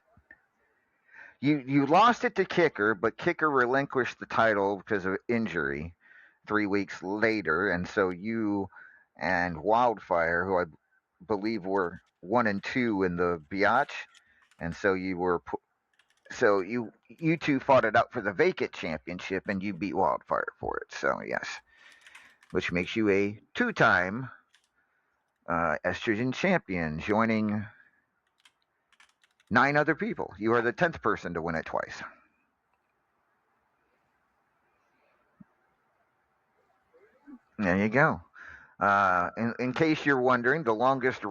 you lost it to Kicker, but Kicker relinquished the title because of injury 3 weeks later, and so you and Wildfire, who I believe were 1 and 2 in the Biatch, and so you two fought it out for the vacant championship, and you beat Wildfire for it. So yes, which makes you a two-time estrogen champion, joining 9 other people. You are the 10th person to win it twice. There you go. In case you're wondering, the longest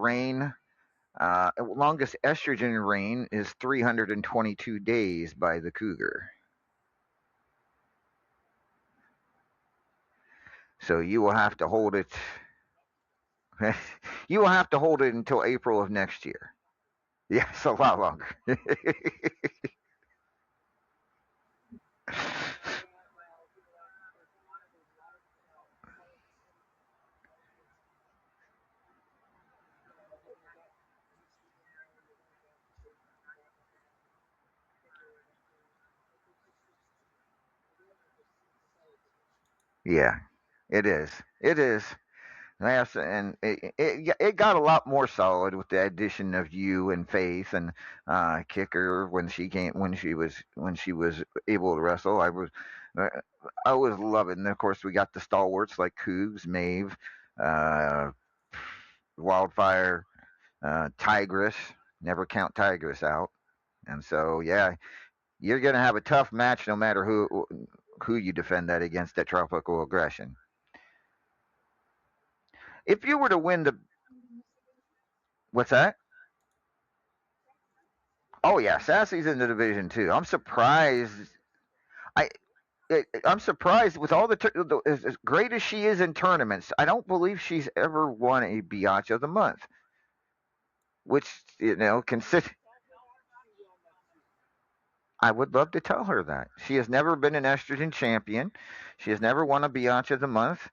estrogen reign is 322 days by the Cougar. So you will have to hold it. You will have to hold it until April of next year. Yes, a lot longer. Yeah, it is. It is. Yes, and it got a lot more solid with the addition of you and Faith and Kicker when she was able to wrestle. Uh, I was loving. And of course, we got the stalwarts like Cougs, Maeve, uh, Wildfire, Tigress. Never count Tigress out. And so, yeah, you're gonna have a tough match no matter who you defend that against at Tropical Aggression. If you were to win the, what's that? Oh yeah, Sassy's in the division too. I'm surprised. I I'm surprised with all as great as she is in tournaments. I don't believe she's ever won a Biatch of the month, which consider. I would love to tell her that she has never been an estrogen champion. She has never won a Biatch of the month,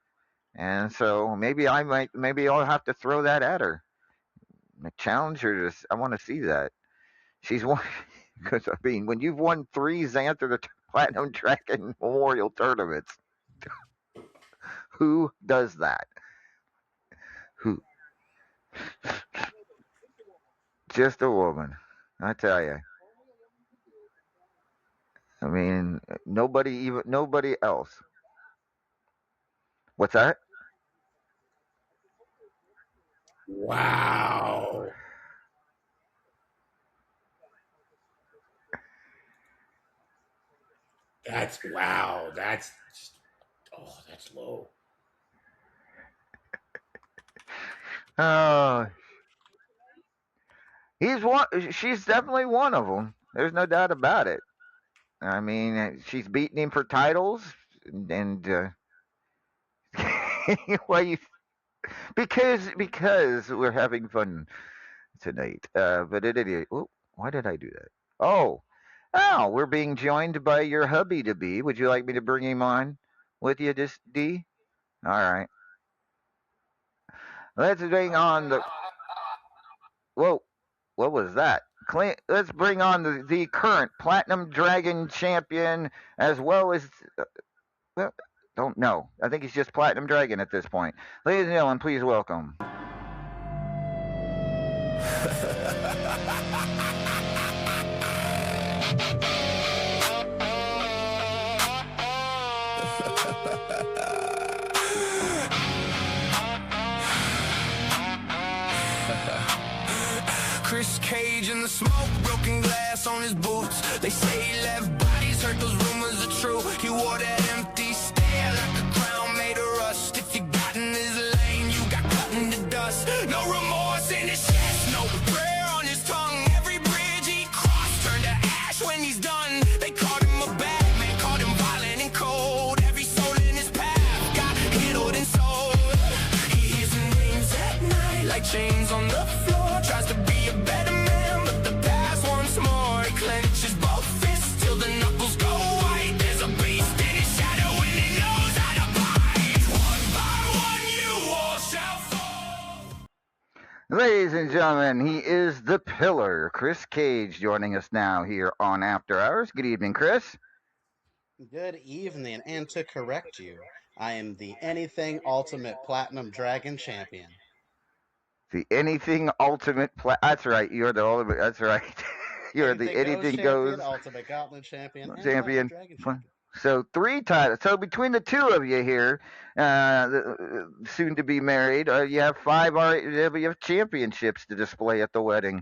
and so maybe I'll have to throw that at her. Challenge her to. I want to see that she's won because I mean when you've won three Xanther the Platinum Dragon Memorial tournaments, who does that? Who? Just a woman. I tell you. I mean, nobody else. What's that? Wow. That's wow. That's just, oh, that's low. Oh, he's one. She's definitely one of them. There's no doubt about it. I mean, she's beating him for titles, and well, because we're having fun tonight. But it is. Oh, why did I do that? Oh, we're being joined by your hubby to be. Would you like me to bring him on with you, just D? All right. Let's bring on the. Whoa, what was that? Let's bring on the current Platinum Dragon champion as well as. Well, don't know. I think he's just Platinum Dragon at this point. Ladies and gentlemen, please welcome. Chris Cage in the smoke, broken glass on his boots. They say he left bodies, heard those rumors are true. He wore that empty stare like a crown made of rust. If you got in his lane, you got cut into dust. No remorse in his chest, no prayer on his tongue. Every bridge he crossed turned to ash when he's done. They called him a bad man, called him violent and cold. Every soul in his path got healed and sold. He hears names at night like chains on the floor. Tries to be a better man, but the past once more. He clenches both fists till the knuckles go white. There's a beast in his shadow and he knows how to bite. One by one you all shall fall. Ladies and gentlemen, he is the pillar. Chris Cage joining us now here on After Hours. Good evening, Chris. Good evening, and to correct you, I am the Anything Ultimate Platinum Dragon Champion. The anything ultimate. That's right. You're the ultimate. That's right. You're the anything Champion, goes Ultimate Gauntlet Champion, and champion. Platinum Dragon Champion. So 3 titles. So between the two of you here, soon to be married, you have 5. You have championships to display at the wedding.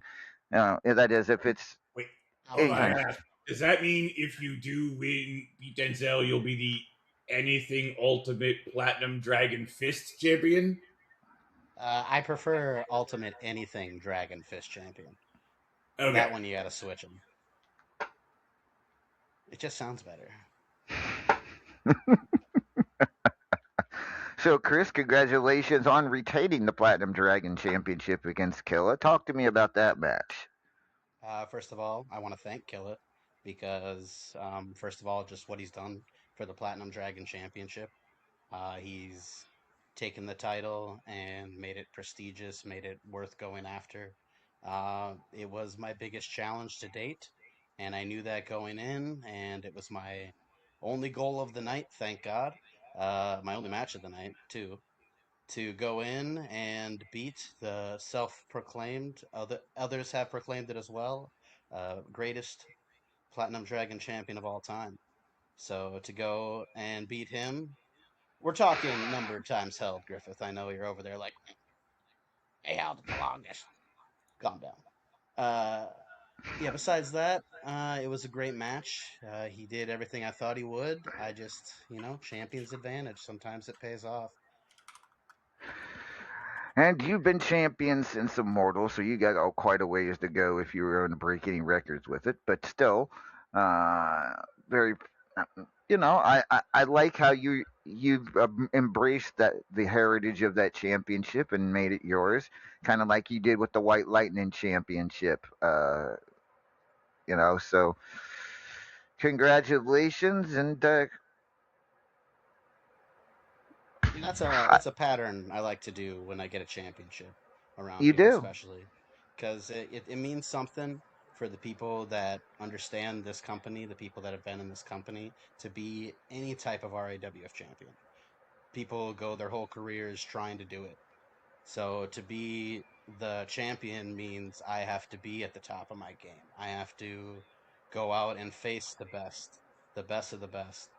That is, if it's. Wait, Hold hold on. on. Does that mean if you do win beat Denzel, you'll be the anything ultimate platinum dragon fist champion? I prefer Ultimate Anything Dragon Fist Champion. Okay. That one you gotta switch them. It just sounds better. So, Chris, congratulations on retaining the Platinum Dragon Championship against Killa. Talk to me about that match. First of all, I want to thank Killa because, first of all, just what he's done for the Platinum Dragon Championship. He's taken the title and made it prestigious, made it worth going after. It was my biggest challenge to date, and I knew that going in, and it was my only goal of the night, thank God. My only match of the night, too, to go in and beat the self-proclaimed, others have proclaimed it as well, greatest Platinum Dragon champion of all time. So to go and beat him, we're talking number of times held, Griffith. I know you're over there like, he held it the longest. Calm down. Yeah, besides that, it was a great match. He did everything I thought he would. I just, champion's advantage. Sometimes it pays off. And you've been champion since Immortal, so you got quite a ways to go if you were going to break any records with it. But still, uh, very, I like how you've embraced the heritage of that championship and made it yours, kind of like you did with the White Lightning Championship. So congratulations, and And I- that's a pattern I like to do when I get a championship around you here, do. especially because it means something for the people that understand this company, the people that have been in this company, to be any type of RAWF champion. People go their whole careers trying to do it. So to be the champion means I have to be at the top of my game. I have to go out and face the best of the best.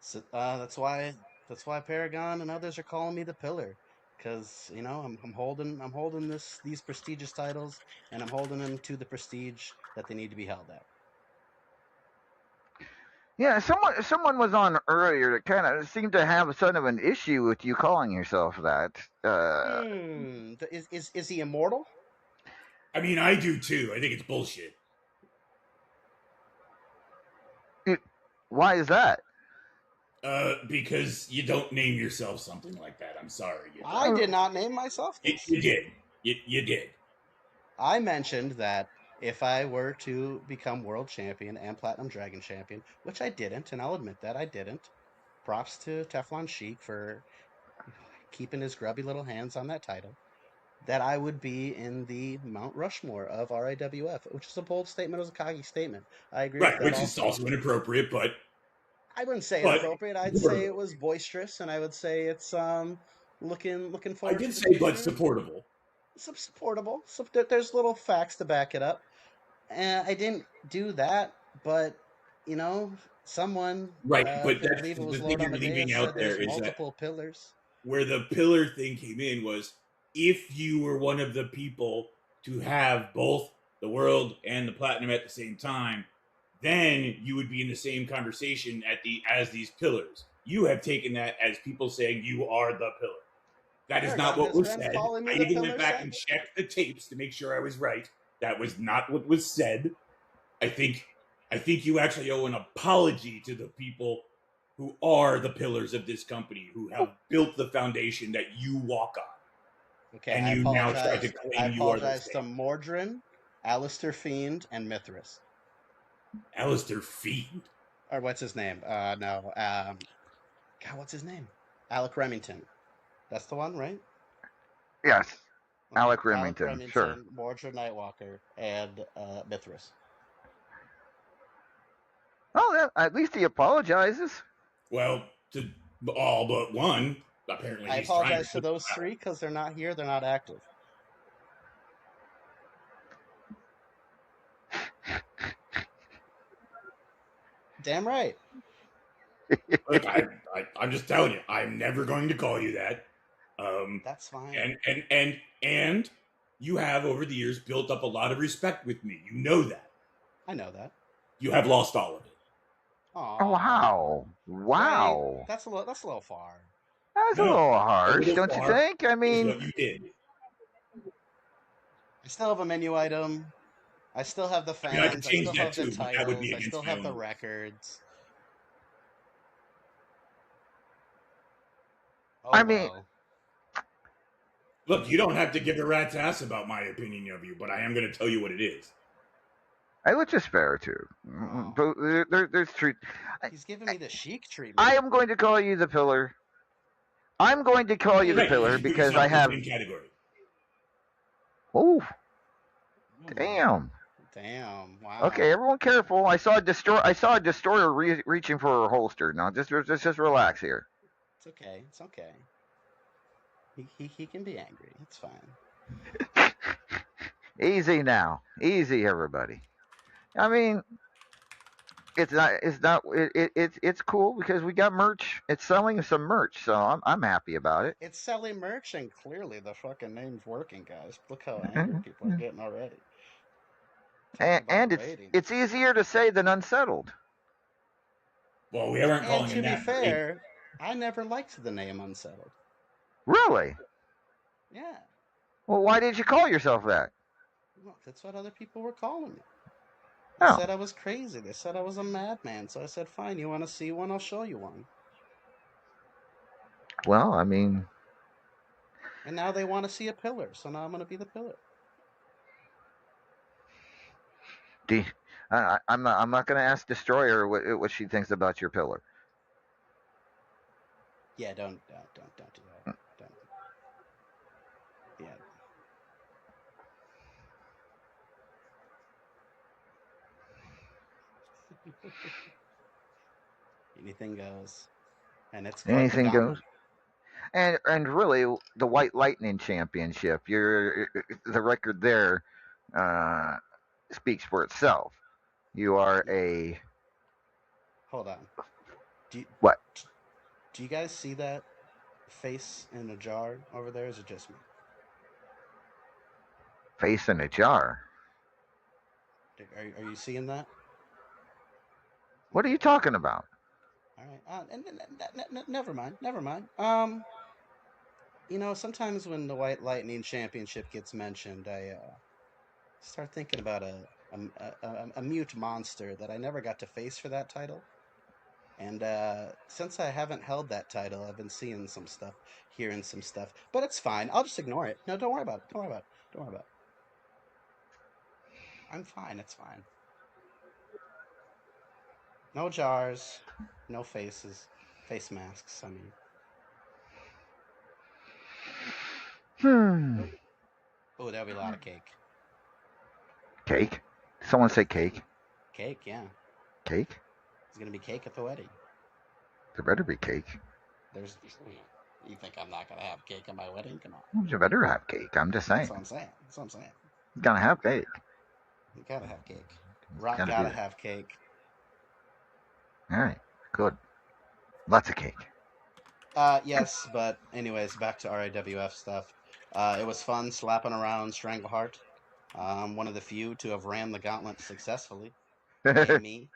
So that's why Paragon and others are calling me the Pillar, because I'm holding these prestigious titles, and I'm holding them to the prestige that they need to be held at. Yeah, someone was on earlier that kind of seemed to have sort of an issue with you calling yourself that. Is he immortal? I mean, I do too. I think it's bullshit. Why is that? Because you don't name yourself something like that. I'm sorry. I did not name myself this. You did. You did. I mentioned that if I were to become world champion and platinum dragon champion, which I didn't, and I'll admit that I didn't. Props to Teflon Sheik for keeping his grubby little hands on that title. That I would be in the Mount Rushmore of RAWF, which is a bold statement, it was a cocky statement. I agree with Right, that which is also. also inappropriate, but I wouldn't say but inappropriate. I'd say it was boisterous, and I would say it's looking I forward to did the say but future. supportable. Supportable. So there's little facts to back it up. And I didn't do that, but you know, someone, Right, but I that's believe it was the thing Lord you're leaving Amadeus, out said there there's is that multiple pillars. where the pillar thing came in was if you were one of the people to have both the world and the platinum at the same time, then you would be in the same conversation as these pillars. You have taken that as people saying you are the pillar. That is not Paragon what has was been said. calling me I the even went pillar back and since. checked the tapes to make sure I was right. That was not what was said. I think you actually owe an apology to the people who are the pillars of this company, who have built the foundation that you walk on, Okay, and I you now try to apologize. I claim you are the apologize to same. Mordrin, Alistair Fiend, and Mithras. Alistair Fiend. Or what's his name? No. God, what's his name? Alec Remington. That's the one, right? Yes, Okay. Alec Alec Remington. Sure. Remington, Mordrin Nightwalker, and Mithras. Oh, at least he apologizes. Well, to all but one. Apparently, I he's trying to apologize to flip those that three one. because they're not here. They're not active. Damn right. Look, I'm just telling you, I'm never going to call you that. That's fine. And you have over the years built up a lot of respect with me. You know that. I know that. You have lost all of it. Oh, Aw. wow. Right. Wow. That's a little far. That's a No, little a harsh, little don't you far think? I is mean, what you did. I still have a menu item. I still have the I mean, I could fans. I change still that have the too, but that would be titles. I against still my have own the rules. records. I Oh mean, well. Look, you don't have to give a rat's ass about my opinion of you, but I am going to tell you what it is. which is fair too. Oh. But there's truth. He's giving me the chic treatment. I am going to call you the pillar. I'm going to call you the Right, you pillar should put because I yourself in the have. same category. Oh, Oh, damn. damn. Wow. Okay, everyone, careful. I saw a destroyer reaching for her holster. Now, just relax here. It's okay. It's okay. He can be angry. It's fine. Easy now, easy, everybody. I mean, it's cool because we got merch. It's selling some merch, so I'm happy about it. It's selling merch, and clearly the fucking name's working, guys. Look how angry people are getting already. Talking about And ratings. it's easier to say than unsettled. Well, we weren't And calling to him be that. fair, I never liked the name Unsettled. Really? Yeah. Well, why did you call yourself that? Well, that's what other people were calling me. They Oh, said I was crazy. They said I was a madman. So I said, fine, you want to see one? I'll show you one. well, I mean, And now they want to see a pillar. So now I'm going to be the pillar. do I'm not going to ask Destroyer what she thinks about your pillar. Yeah, don't do that. Don't. Yeah. Anything goes. And it's quite the Anything goes. gauntlet. And really, the White Lightning Championship, the record there uh, speaks for itself. You are Yeah. a Hold on. Do you, what? do you guys see that face in a jar over there? Or is it just me? Face in a jar. Are you seeing that? What are you Okay. talking about? All right. Never mind. Never mind. Sometimes when the White Lightning Championship gets mentioned, I start thinking about a mute monster that I never got to face for that title. And since I haven't held that title, I've been seeing some stuff, hearing some stuff, but it's fine. I'll just ignore it. No, don't worry about it. Don't worry about it. Don't worry about it. I'm fine. It's fine. No jars, no faces, face masks. I mean, Hmm. oh, there'll be a lot of cake. Cake. Someone say cake. Cake, yeah. Cake. There's gonna be cake at the wedding. There better be cake. There's. You think I'm not gonna have cake at my wedding? Come on. You better have cake. I'm just That's saying. what I'm saying. That's what I'm saying. You gotta have cake. You gotta have cake. Rock Gotta be gotta there. have cake. All right. Good. Lots of cake. Yes, but anyways, back to RAWF stuff. It was fun slapping around Strangleheart. One of the few to have ran the gauntlet successfully. Yay me.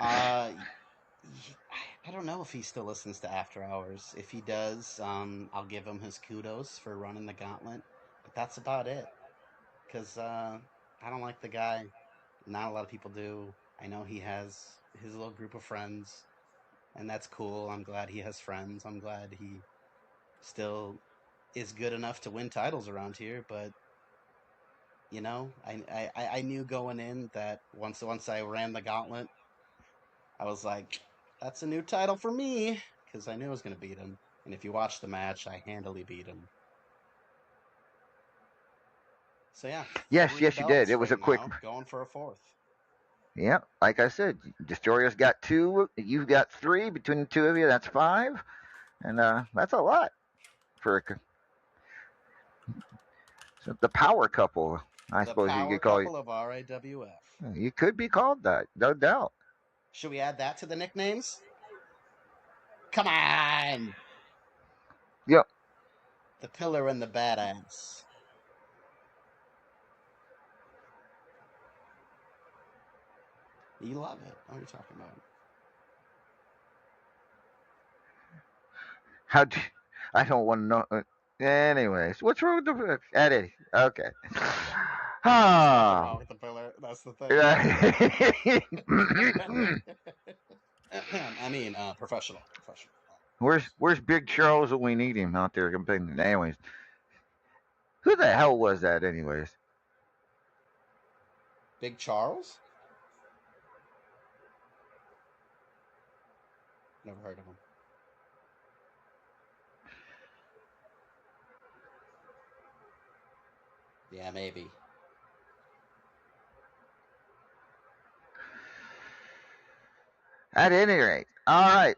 Uh, I don't know if he still listens to After Hours. If he does, I'll give him his kudos for running the gauntlet. But that's about it. Because I don't like the guy. Not a lot of people do. I know he has his little group of friends, and that's cool. I'm glad he has friends. I'm glad he still is good enough to win titles around here. But I knew going in that once I ran the gauntlet, I was like, that's a new title for me because I knew I was going to beat him. And if you watch the match, I handily beat him. So yeah, Yes, three yes, you did. belts It was a right quick. now, going for a fourth. Yeah, like I said, Destroyer's got 2. You've got 3. Between the two of you, that's 5, and that's a lot for the power couple. I The suppose you power could call it. couple of RAWF. You could be called that, no doubt. Should we add that to the nicknames? Come on! Yep. The pillar and the badass. You love it. What are you talking about? How? Do, I don't want to know. Anyways, what's wrong with the Eddie? Okay. There's nothing Ah. wrong with the pillar. That's the thing. I mean, professional. where's Big Charles when we need him out there competing? Anyways, who the hell was that? Anyways, Big Charles? Never heard of him. Yeah, maybe. at any rate, all right.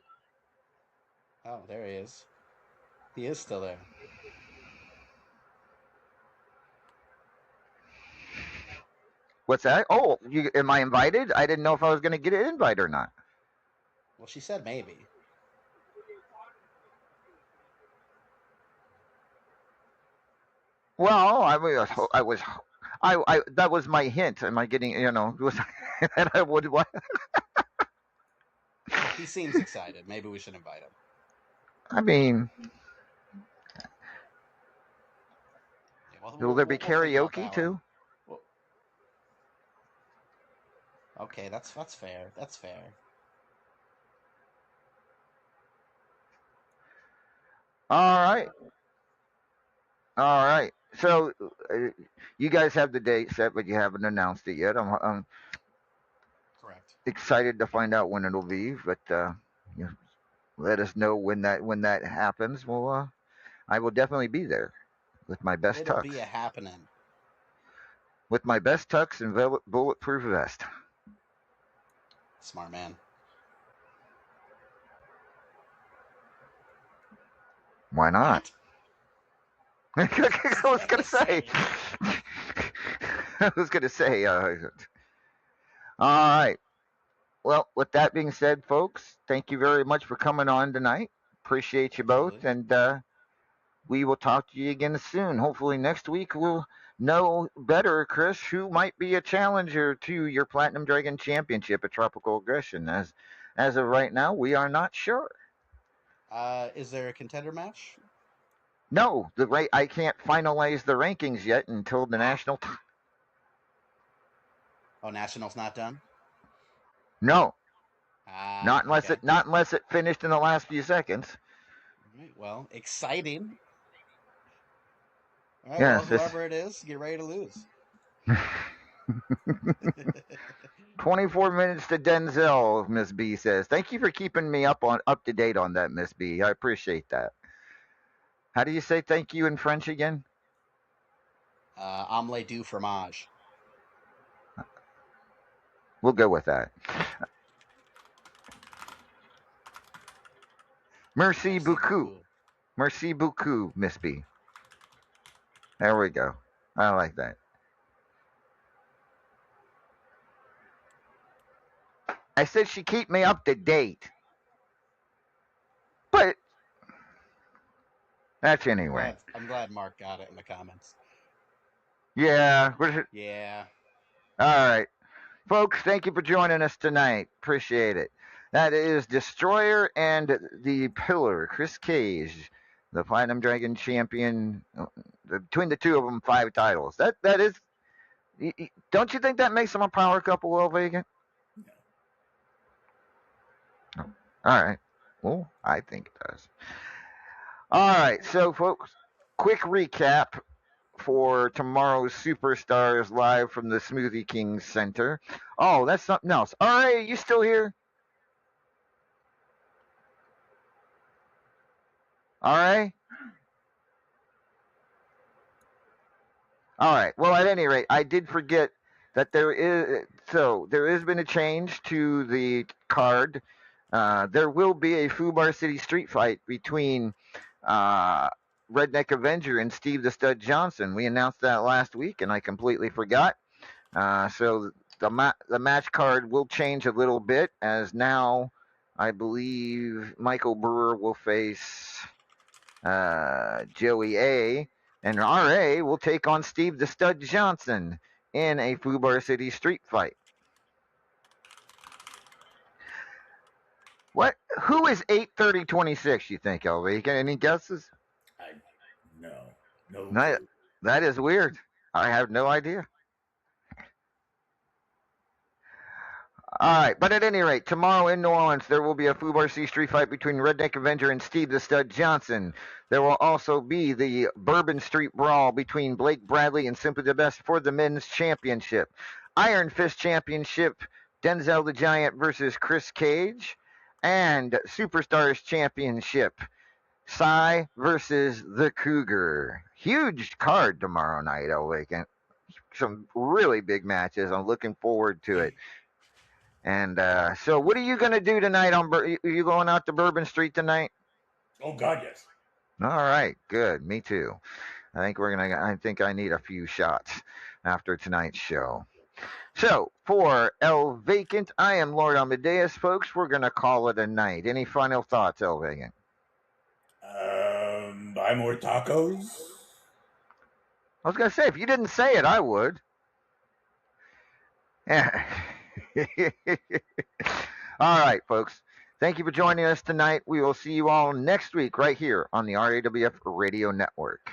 Oh, there he is. He is still there. What's that? Oh, am I invited? I didn't know if I was going to get an invite or not. Well, she said maybe. Well, I that was my hint. Am I getting, was that I would what? He seems excited. Maybe we should invite him. I mean, Well, Will there be we'll think about karaoke that too? one. Well, okay, that's fair. That's fair. All right. All right. So you guys have the date set, but you haven't announced it yet. I'm Correct. excited to find out when it'll be, but you let us know when that happens. Well, I will definitely be there with my best It'll tux, be a happening. and bulletproof vest. Smart man. Why Why not? not? I was gonna Just say. saying. I was gonna say. All right. Well, with that being said, folks, thank you very much for coming on tonight. Appreciate you both, Absolutely. and we will talk to you again soon. Hopefully next week we'll know better, Chris, who might be a challenger to your Platinum Dragon Championship at Tropical Aggression. As of right now, we are not sure. Is there a contender match? No, I can't finalize the rankings yet until the Ah. national. Oh, National's not done? No, Ah, okay. not unless it finished in the last few seconds. All right, well, exciting. All right, well, Yes, whoever it is, get ready to lose. 24 minutes to Denzel, Miss B says. Thank you for keeping me up to date on that, Miss B. I appreciate that. How do you say thank you in French again? Omelette du fromage. We'll go with that. Merci Merci beaucoup. beaucoup. Merci beaucoup, Miss B. There we go. I like that. I said she keep me up to date. But that's anyway. I'm glad Mark got it in the comments. Yeah. Yeah. All right. Folks, thank you for joining us tonight. Appreciate it. That is Destroyer and the Pillar, Chris Cage, the Platinum Dragon champion. Between the two of them, 5 titles. That is. Don't you think that makes them a power couple, Will Vegan? No. All right. Well, I think it does. All right. So, folks, quick recap for tomorrow's Superstars live from the Smoothie King Center. Oh, that's something else. All right, you still here? All right. All right. Well, at any rate, I did forget that there has been a change to the card. There will be a Fubar City street fight between Redneck Avenger and Steve the Stud Johnson. We announced that last week, and I completely forgot. So the match card will change a little bit, as now I believe Michael Brewer will face Joey A, and RA will take on Steve the Stud Johnson in a Fubar City street fight. What? Who is 83026? You think, LV? Got any guesses? No That, clue. that is weird. I have no idea. All right, but at any rate, tomorrow in New Orleans, there will be a Fubar C street fight between Redneck Avenger and Steve the Stud Johnson. There will also be the Bourbon Street Brawl between Blake Bradley and Simply the Best for the men's championship. Iron Fist Championship, Denzel the Giant versus Chris Cage. And Superstars Championship, Cy versus the Cougar. Huge card tomorrow night, Elwick. Some really big matches. I'm looking forward to it. And so, what are you going to do tonight? Are you going out to Bourbon Street tonight? Oh God, yes. All right, good. Me too. I think I need a few shots after tonight's show. So, for El Vacant, I am Lord Amadeus, folks. We're going to call it a night. Any final thoughts, El Vacant? Buy more tacos. I was going to say, if you didn't say it, I would. Yeah. All right, folks. Thank you for joining us tonight. We will see you all next week right here on the RAWF Radio Network.